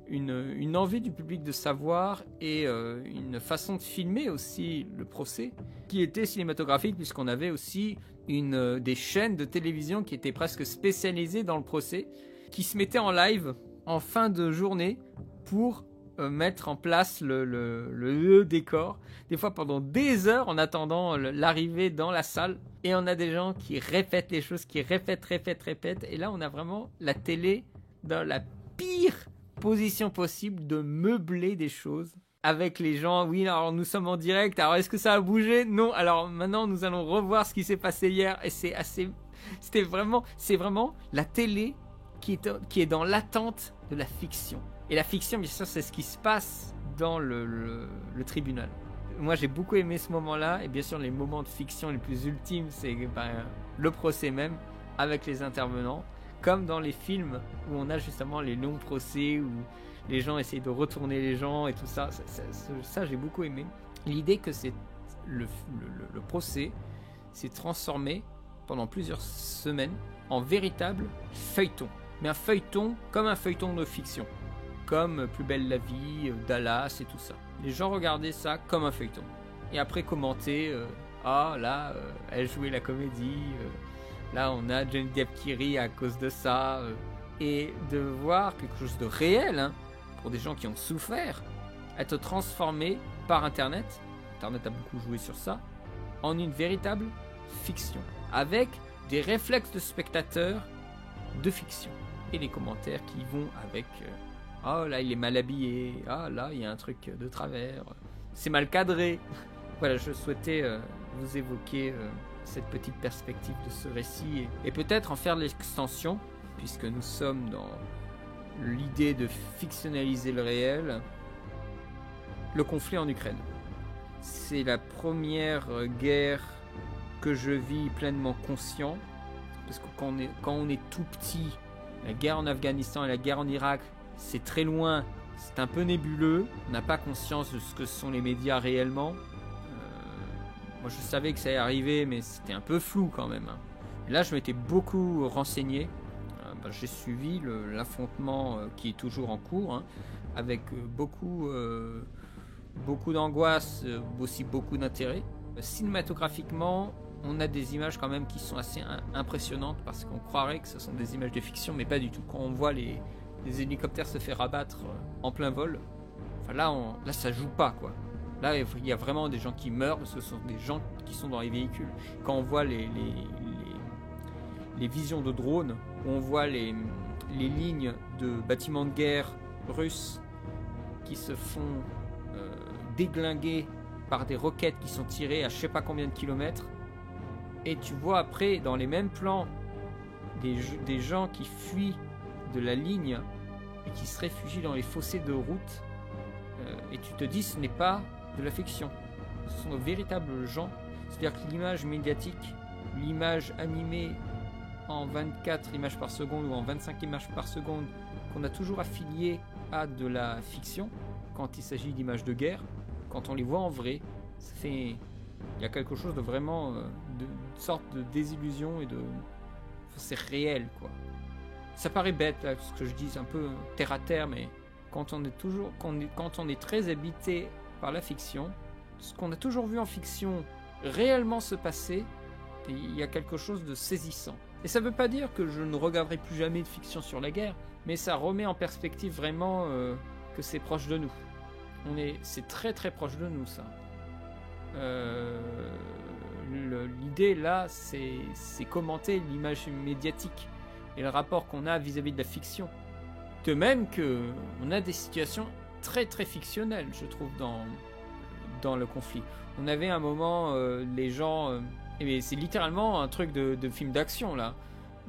une envie du public de savoir et une façon de filmer aussi le procès qui était cinématographique, puisqu'on avait aussi des chaînes de télévision qui étaient presque spécialisées dans le procès, qui se mettaient en live en fin de journée pour mettre en place le décor, des fois pendant des heures en attendant l'arrivée dans la salle, et on a des gens qui répètent les choses, qui répètent, et là on a vraiment la télé dans la pire position possible de meubler des choses avec les gens. Oui, alors nous sommes en direct, alors est-ce que ça a bougé? Non, alors maintenant nous allons revoir ce qui s'est passé hier, et c'est vraiment la télé qui est dans l'attente de la fiction. Et la fiction, bien sûr, c'est ce qui se passe dans le tribunal. Moi, j'ai beaucoup aimé ce moment-là. Et bien sûr, les moments de fiction les plus ultimes, c'est le procès même, avec les intervenants. Comme dans les films où on a justement les longs procès, où les gens essayent de retourner les gens et tout ça. Ça, j'ai beaucoup aimé. L'idée que le procès s'est transformé pendant plusieurs semaines en véritable feuilleton. Mais un feuilleton comme un feuilleton de fiction. Comme Plus belle la vie, Dallas et tout ça. Les gens regardaient ça comme un feuilleton. Et après commentaient, elle jouait la comédie, là on a Johnny Depp qui rit à cause de ça. Et de voir quelque chose de réel, hein, pour des gens qui ont souffert, être transformé par Internet. Internet a beaucoup joué sur ça, en une véritable fiction. Avec des réflexes de spectateurs de fiction. Et les commentaires qui vont avec... oh là il est mal habillé, ah là il y a un truc de travers, c'est mal cadré. Voilà, je souhaitais vous évoquer cette petite perspective de ce récit et peut-être en faire l'extension, puisque nous sommes dans l'idée de fictionnaliser le réel. Le conflit en Ukraine, c'est la première guerre que je vis pleinement conscient, parce que quand on est tout petit, la guerre en Afghanistan et la guerre en Irak, c'est très loin, c'est un peu nébuleux. On n'a pas conscience de ce que sont les médias réellement. Moi, je savais que ça allait arriver, mais c'était un peu flou quand même. Et là, je m'étais beaucoup renseigné. J'ai suivi l'affrontement qui est toujours en cours, avec beaucoup d'angoisse, aussi beaucoup d'intérêt. Cinématographiquement, on a des images quand même qui sont assez impressionnantes, parce qu'on croirait que ce sont des images de fiction, mais pas du tout. Quand on voit les hélicoptères se faire abattre en plein vol, là ça joue pas, quoi. Là, il y a vraiment des gens qui meurent, parce que ce sont des gens qui sont dans les véhicules. Quand on voit les visions de drones, où on voit les lignes de bâtiments de guerre russes qui se font déglinguer par des roquettes qui sont tirées à je sais pas combien de kilomètres, et tu vois après dans les mêmes plans des gens qui fuient de la ligne et qui se réfugient dans les fossés de route, et tu te dis ce n'est pas de la fiction, ce sont de véritables gens. C'est-à-dire que l'image médiatique, l'image animée en 24 images par seconde ou en 25 images par seconde, qu'on a toujours affiliée à de la fiction quand il s'agit d'images de guerre, quand on les voit en vrai, ça fait... il y a quelque chose de vraiment de sorte de désillusion et de... c'est réel, quoi. Ça paraît bête là, ce que je dis, c'est un peu terre à terre, mais quand on est très habité par la fiction, ce qu'on a toujours vu en fiction réellement se passer, il y a quelque chose de saisissant. Et ça veut pas dire que je ne regarderai plus jamais de fiction sur la guerre, mais ça remet en perspective vraiment que c'est proche de nous. C'est très très proche de nous, ça. L'idée là, c'est commenter l'image médiatique et le rapport qu'on a vis-à-vis de la fiction. De même que on a des situations très très fictionnelles, je trouve, dans le conflit. On avait un moment, les gens... et c'est littéralement un truc de film d'action, là.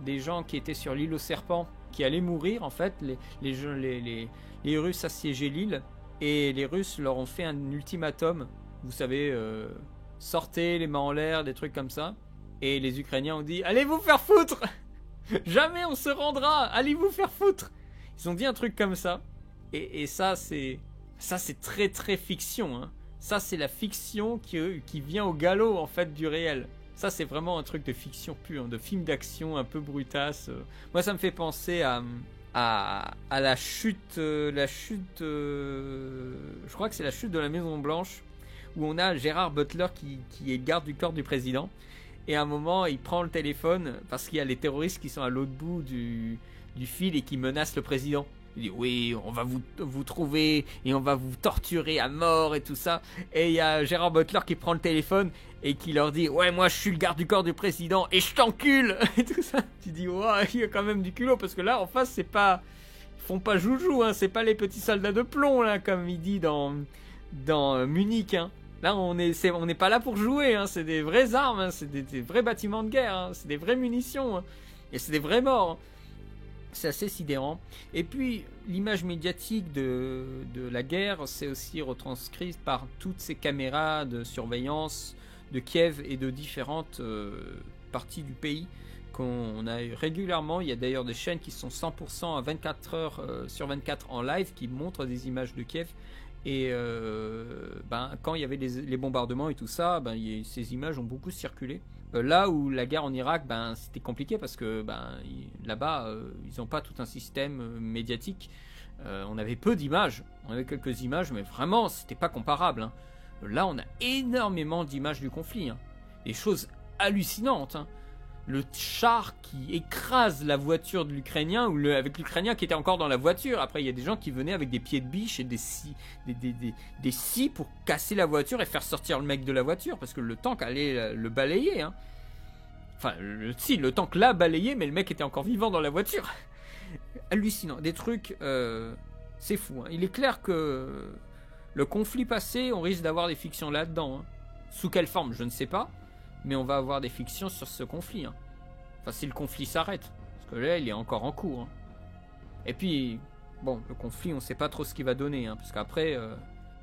Des gens qui étaient sur l'île aux serpents, qui allaient mourir, en fait. Les Russes assiégeaient l'île, et les Russes leur ont fait un ultimatum. Vous savez, sortez les mains en l'air, des trucs comme ça. Et les Ukrainiens ont dit, allez vous faire foutre. Jamais on se rendra, allez vous faire foutre. Ils ont dit un truc comme ça. Et ça, c'est très très fiction, hein. Ça, c'est la fiction qui vient au galop, en fait, du réel. Ça, c'est vraiment un truc de fiction pure, de film d'action un peu brutasse. Moi, ça me fait penser à la chute... je crois que c'est la chute de la Maison Blanche, où on a Gérard Butler qui est garde du corps du président. Et à un moment, il prend le téléphone, parce qu'il y a les terroristes qui sont à l'autre bout du fil et qui menacent le président. Il dit oui, on va vous trouver et on va vous torturer à mort et tout ça. Et il y a Gérard Butler qui prend le téléphone et qui leur dit ouais, moi je suis le garde du corps du président et je t'encule et tout ça. Tu dis ouais, il y a quand même du culot, parce que là en face c'est pas, ils font pas joujou, hein, c'est pas les petits soldats de plomb là comme il dit dans Munich, hein. Là on n'est pas là pour jouer, hein, c'est des vraies armes, hein, c'est des vrais bâtiments de guerre, hein, c'est des vraies munitions, hein, et c'est des vrais morts, hein. C'est assez sidérant. Et puis, l'image médiatique de la guerre, c'est aussi retranscrite par toutes ces caméras de surveillance de Kiev et de différentes parties du pays qu'on a régulièrement. Il y a d'ailleurs des chaînes qui sont 100% à 24 heures sur 24 en live qui montrent des images de Kiev. Et quand il y avait les bombardements et tout ça, ces images ont beaucoup circulé. Là où la guerre en Irak, c'était compliqué parce que là-bas, ils n'ont pas tout un système médiatique. On avait peu d'images, on avait quelques images, mais vraiment, c'était pas comparable, hein. Là, on a énormément d'images du conflit, hein. Des choses hallucinantes, hein. Le char qui écrase la voiture de l'Ukrainien, ou avec l'Ukrainien qui était encore dans la voiture. Après, il y a des gens qui venaient avec des pieds de biche et des scies pour casser la voiture et faire sortir le mec de la voiture, parce que le tank allait le balayer, hein. Enfin, le tank l'a balayé, mais le mec était encore vivant dans la voiture. Hallucinant, des trucs, c'est fou, hein. Il est clair que le conflit passé, on risque d'avoir des fictions là-dedans, hein. Sous quelle forme, je ne sais pas. Mais on va avoir des fictions sur ce conflit, hein. Enfin, si le conflit s'arrête. Parce que là, il est encore en cours, hein. Et puis, bon, le conflit, on ne sait pas trop ce qu'il va donner, hein, parce qu'après,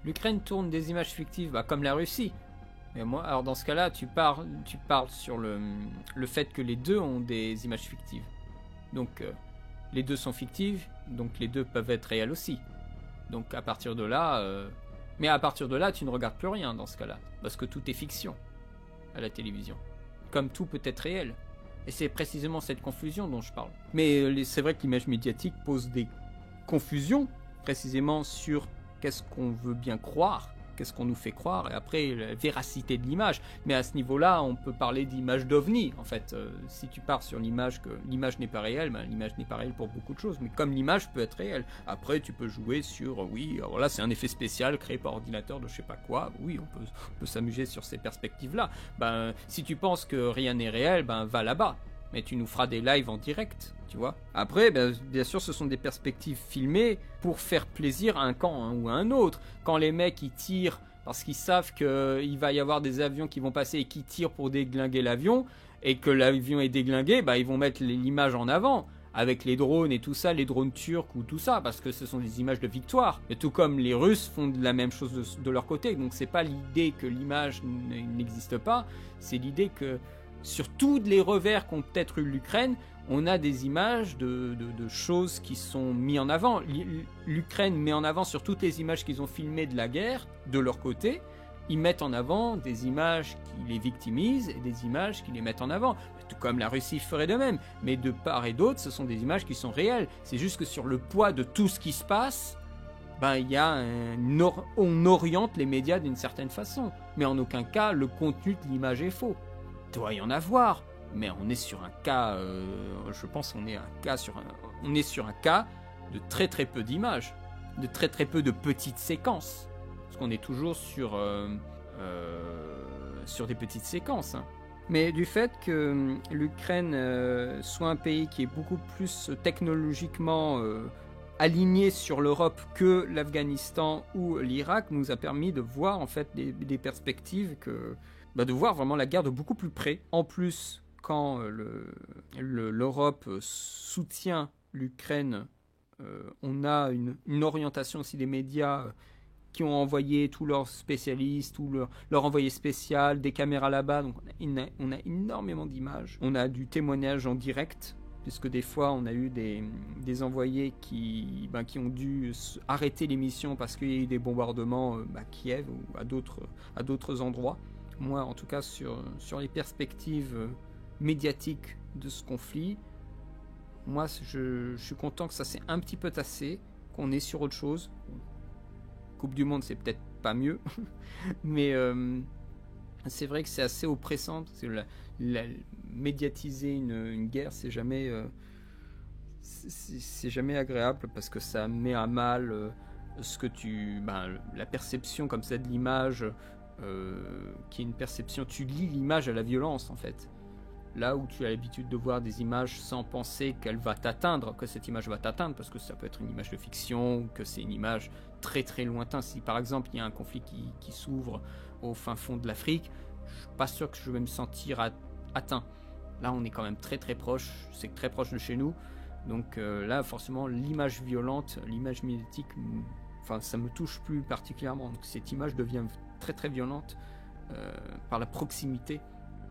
l'Ukraine tourne des images fictives, comme la Russie. Mais moi, alors dans ce cas-là, tu parles sur le fait que les deux ont des images fictives. Donc, les deux sont fictives, donc les deux peuvent être réelles aussi. Donc à partir de là... Mais à partir de là, tu ne regardes plus rien dans ce cas-là. Parce que tout est fiction à la télévision. Comme tout peut être réel. Et c'est précisément cette confusion dont je parle. Mais c'est vrai que l'image médiatique pose des confusions, précisément sur qu'est-ce qu'on veut bien croire, qu'est-ce qu'on nous fait croire, et après la véracité de l'image. Mais à ce niveau-là, on peut parler d'image d'ovni. En fait, si tu pars sur l'image que l'image n'est pas réelle, ben, l'image n'est pas réelle pour beaucoup de choses. Mais comme l'image peut être réelle, après tu peux jouer sur, oui, alors là c'est un effet spécial créé par ordinateur de je sais pas quoi. Oui, on peut s'amuser sur ces perspectives-là. Ben, si tu penses que rien n'est réel, ben va là-bas. Mais tu nous feras des lives en direct, tu vois. Après, bien sûr, ce sont des perspectives filmées pour faire plaisir à un camp ou à un autre. Quand les mecs, ils tirent parce qu'ils savent qu'il va y avoir des avions qui vont passer et qui tirent pour déglinguer l'avion, et que l'avion est déglingué, ils vont mettre l'image en avant, avec les drones et tout ça, les drones turcs ou tout ça, parce que ce sont des images de victoire. Et tout comme les Russes font de la même chose de leur côté. Donc c'est pas l'idée que l'image n'existe pas, c'est l'idée que sur tous les revers qu'ont peut-être eu l'Ukraine, on a des images de choses qui sont mises en avant. L'Ukraine met en avant sur toutes les images qu'ils ont filmées de la guerre, de leur côté, ils mettent en avant des images qui les victimisent et des images qui les mettent en avant. Tout comme la Russie ferait de même. Mais de part et d'autre, ce sont des images qui sont réelles. C'est juste que sur le poids de tout ce qui se passe, on oriente les médias d'une certaine façon. Mais en aucun cas, le contenu de l'image est faux. Il doit y en avoir, mais on est sur un cas, je pense qu'on est sur un cas de très très peu d'images, de très très peu de petites séquences, parce qu'on est toujours sur des petites séquences. Hein. Mais du fait que l'Ukraine soit un pays qui est beaucoup plus technologiquement aligné sur l'Europe que l'Afghanistan ou l'Irak, nous a permis de voir en fait des perspectives de voir vraiment la guerre de beaucoup plus près. En plus, quand l'Europe soutient l'Ukraine, on a une orientation aussi des médias qui ont envoyé tous leurs spécialistes, leur envoyé spécial, des caméras là-bas. Donc on a énormément d'images. On a du témoignage en direct, puisque des fois on a eu des envoyés qui ont dû arrêter l'émission parce qu'il y a eu des bombardements à Kiev ou à d'autres endroits. Moi, en tout cas, sur les perspectives médiatiques de ce conflit, moi, je suis content que ça s'est un petit peu tassé, qu'on est sur autre chose. Coupe du Monde, c'est peut-être pas mieux, mais c'est vrai que c'est assez oppressant. Parce que médiatiser une guerre, c'est jamais agréable, parce que ça met à mal la perception comme ça de l'image. Qui est une perception, tu lis l'image à la violence en fait. Là où tu as l'habitude de voir des images sans penser qu'elle va t'atteindre, que cette image va t'atteindre, parce que ça peut être une image de fiction, ou que c'est une image très très lointaine. Si par exemple il y a un conflit qui s'ouvre au fin fond de l'Afrique, je suis pas sûr que je vais me sentir atteint. Là on est quand même très très proche, c'est très proche de chez nous. Donc là forcément l'image violente, l'image médiatique, ça me touche plus particulièrement. Donc cette image devient très très violente par la proximité.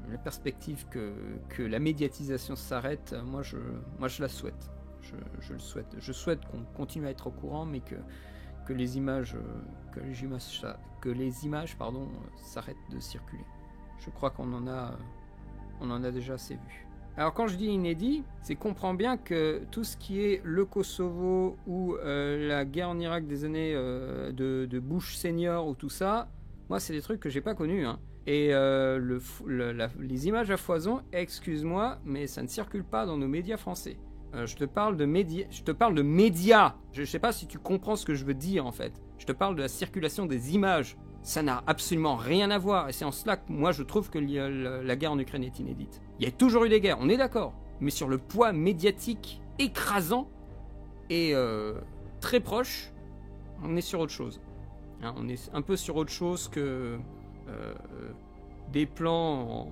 La perspective que la médiatisation s'arrête, moi je la souhaite. Je le souhaite. Je souhaite qu'on continue à être au courant, mais que les images s'arrêtent de circuler. Je crois qu'on en a déjà assez vu. Alors quand je dis inédit, c'est comprends bien que tout ce qui est le Kosovo ou la guerre en Irak des années de Bush senior ou tout ça, moi c'est des trucs que j'ai pas connus. Hein. Et les images à foison, excuse-moi, mais ça ne circule pas dans nos médias français. Je te parle de médias. Je sais pas si tu comprends ce que je veux dire en fait. Je te parle de la circulation des images. Ça n'a absolument rien à voir. Et c'est en cela que moi je trouve que la guerre en Ukraine est inédite. Il y a toujours eu des guerres, on est d'accord. Mais sur le poids médiatique écrasant et très proche, on est sur autre chose. Hein, on est un peu sur autre chose que des plans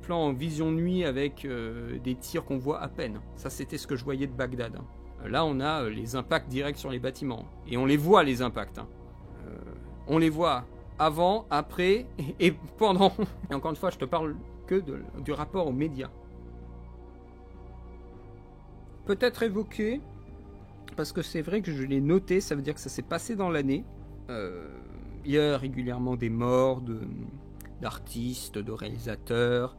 en vision nuit avec des tirs qu'on voit à peine. Ça, c'était ce que je voyais de Bagdad. Hein. Là, on a les impacts directs sur les bâtiments. Et on les voit, les impacts. Hein. On les voit avant, après et pendant. Et encore une fois, je te parle que du rapport aux médias. Peut-être évoquer parce que c'est vrai que je l'ai noté, ça veut dire que ça s'est passé dans l'année. Il y a régulièrement des morts d'artistes, de réalisateurs,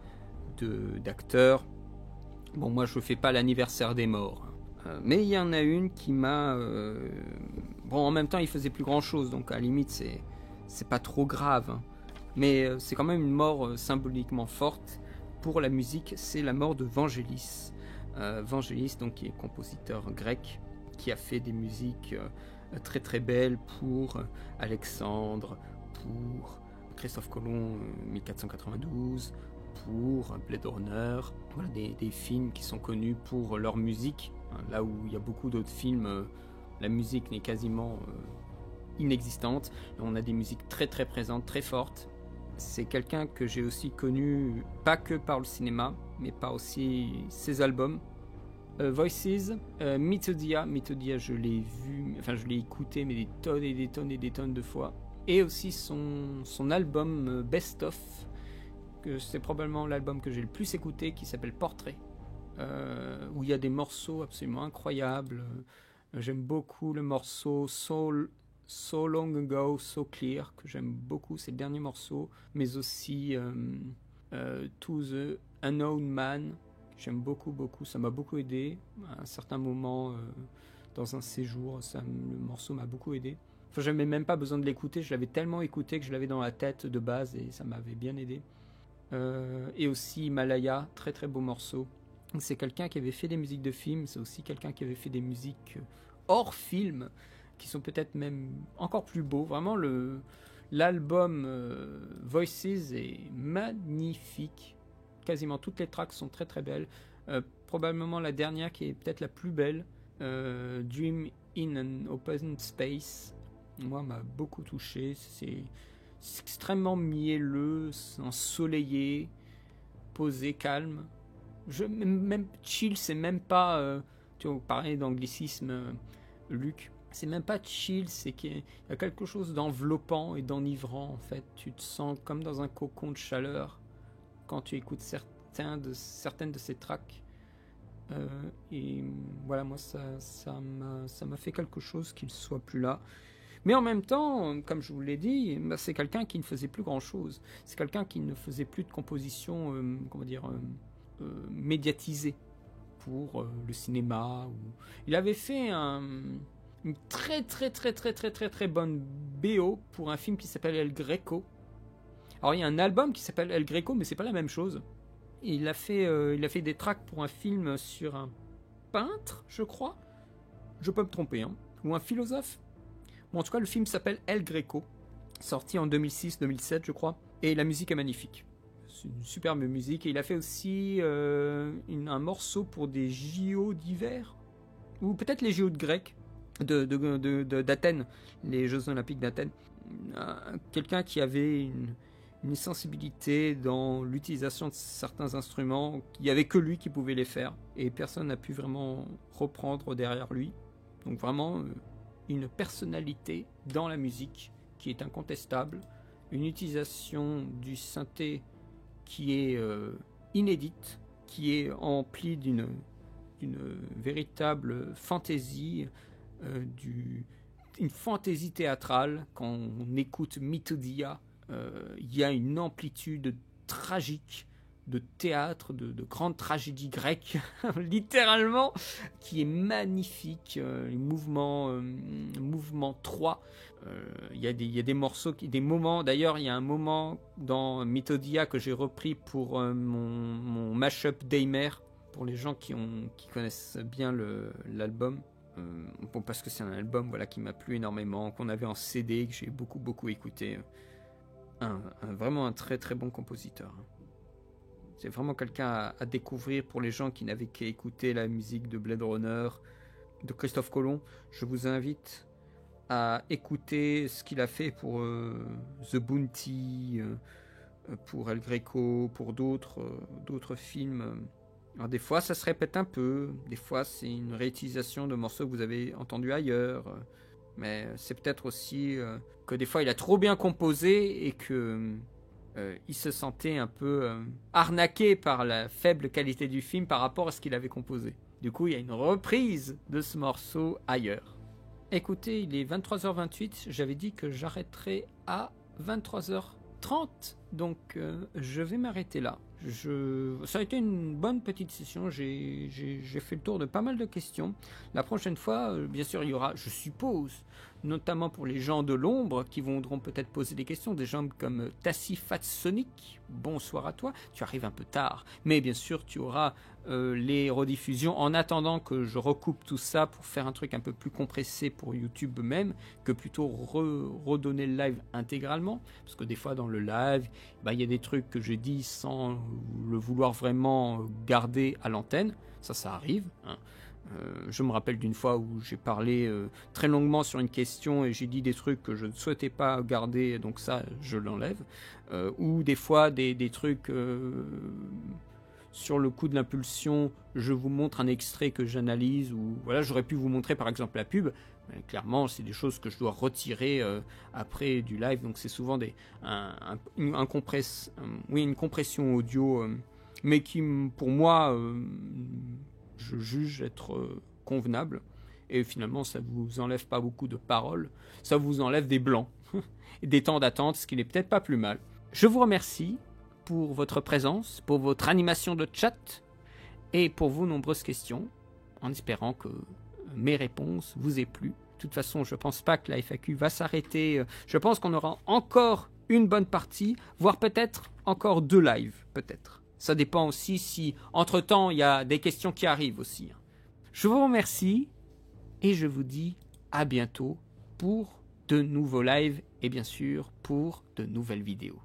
d'acteurs. Bon, moi je fais pas l'anniversaire des morts. Mais il y en a une qui m'a... Bon, en même temps, il faisait plus grand-chose, donc à la limite, c'est pas trop grave. Hein. Mais c'est quand même une mort symboliquement forte pour la musique. C'est la mort de Vangelis. Vangelis, donc, qui est compositeur grec, qui a fait des musiques très très belles pour Alexandre, pour Christophe Colomb, 1492, pour Blade Runner. Voilà, des films qui sont connus pour leur musique. Là où il y a beaucoup d'autres films, la musique n'est quasiment inexistante. On a des musiques très très présentes, très fortes. C'est quelqu'un que j'ai aussi connu, pas que par le cinéma, mais par aussi ses albums. Voices, Mythodia, je l'ai vu, enfin je l'ai écouté, mais des tonnes et des tonnes et des tonnes de fois. Et aussi son album Best Of, que c'est probablement l'album que j'ai le plus écouté, qui s'appelle Portrait. Où il y a des morceaux absolument incroyables. J'aime beaucoup le morceau So Long Ago, So Clear, que j'aime beaucoup, c'est le dernier morceau, mais aussi To the Unknown Man, que j'aime beaucoup, ça m'a beaucoup aidé. À un certain moment, dans un séjour, le morceau m'a beaucoup aidé. Enfin, j'avais même pas besoin de l'écouter, je l'avais tellement écouté que je l'avais dans la tête de base et ça m'avait bien aidé. Et aussi Himalaya, très très beau morceau. C'est quelqu'un qui avait fait des musiques de films, c'est aussi quelqu'un qui avait fait des musiques hors film, qui sont peut-être même encore plus beaux. Vraiment, l'album Voices est magnifique. Quasiment toutes les tracks sont très très belles. Probablement la dernière qui est peut-être la plus belle, Dream in an Open Space, moi m'a beaucoup touché. C'est extrêmement mielleux, ensoleillé, posé, calme. Même chill, c'est même pas... tu vois, pareil d'anglicisme, Luc. C'est même pas chill, c'est qu'il y a quelque chose d'enveloppant et d'enivrant, en fait. Tu te sens comme dans un cocon de chaleur quand tu écoutes certaines de ces tracks. Et voilà, moi, ça m'a fait quelque chose qu'il soit plus là. Mais en même temps, comme je vous l'ai dit, c'est quelqu'un qui ne faisait plus grand-chose. C'est quelqu'un qui ne faisait plus de composition, médiatisée pour le cinéma. Il avait fait une très très très très très très très bonne BO pour un film qui s'appelle El Greco. Alors il y a un album qui s'appelle El Greco, mais c'est pas la même chose. Il a fait des tracks pour un film sur un peintre, je crois. Je peux me tromper, hein. Ou un philosophe. Bon, en tout cas, le film s'appelle El Greco, sorti en 2006-2007, je crois. Et la musique est magnifique. C'est une superbe musique. Et il a fait aussi un morceau pour des JO d'hiver. Ou peut-être les JO de Grec, d'Athènes, les Jeux Olympiques d'Athènes. Quelqu'un qui avait une sensibilité dans l'utilisation de certains instruments. Il n'y avait que lui qui pouvait les faire. Et personne n'a pu vraiment reprendre derrière lui. Donc vraiment... une personnalité dans la musique qui est incontestable, une utilisation du synthé qui est inédite, qui est emplie d'une véritable fantaisie, une fantaisie théâtrale. Quand on écoute Mythodia, il y a une amplitude tragique de théâtre, de grandes tragédies grecques, littéralement, qui est magnifique. Les mouvements 3, il y a des morceaux, des moments. D'ailleurs, il y a un moment dans Mythodia que j'ai repris pour mon mashup Daymer, pour les gens qui connaissent bien l'album. Bon, parce que c'est un album qui m'a plu énormément, qu'on avait en CD, que j'ai beaucoup écouté. Vraiment un très très bon compositeur. C'est vraiment quelqu'un à découvrir pour les gens qui n'avaient qu'à écouter la musique de Blade Runner, de Christophe Colomb. Je vous invite à écouter ce qu'il a fait pour The Bounty, pour El Greco, pour d'autres films. Alors des fois ça se répète un peu, des fois c'est une réutilisation de morceaux que vous avez entendus ailleurs, mais c'est peut-être aussi que des fois il a trop bien composé et que... il se sentait un peu arnaqué par la faible qualité du film par rapport à ce qu'il avait composé. Du coup, il y a une reprise de ce morceau ailleurs. Écoutez, il est 23h28, j'avais dit que j'arrêterais à 23h30, donc je vais m'arrêter là. Ça a été une bonne petite session, j'ai fait le tour de pas mal de questions. La prochaine fois, bien sûr, il y aura, je suppose, notamment pour les gens de l'ombre qui voudront peut-être poser des questions, des gens comme Tassifatsonic, bonsoir à toi, tu arrives un peu tard, mais bien sûr tu auras les rediffusions en attendant que je recoupe tout ça pour faire un truc un peu plus compressé pour YouTube même, que plutôt redonner le live intégralement, parce que des fois dans le live, il y a des trucs que j'ai dit sans le vouloir vraiment garder à l'antenne, ça arrive, hein. Je me rappelle d'une fois où j'ai parlé très longuement sur une question et j'ai dit des trucs que je ne souhaitais pas garder, donc ça je l'enlève, ou des fois des trucs sur le coup de l'impulsion, je vous montre un extrait que j'analyse, ou voilà, j'aurais pu vous montrer par exemple la pub, mais clairement c'est des choses que je dois retirer après du live, donc c'est souvent une compression audio, mais qui pour moi je juge être convenable, et finalement ça vous enlève pas beaucoup de paroles, ça vous enlève des blancs et des temps d'attente, ce qui n'est peut-être pas plus mal. Je vous remercie pour votre présence, pour votre animation de chat et pour vos nombreuses questions, en espérant que mes réponses vous aient plu. De toute façon, je pense pas que la FAQ va s'arrêter, je pense qu'on aura encore une bonne partie, voire peut-être encore 2 lives, peut-être. Ça dépend aussi si, entre-temps, il y a des questions qui arrivent aussi. Je vous remercie et je vous dis à bientôt pour de nouveaux lives et bien sûr pour de nouvelles vidéos.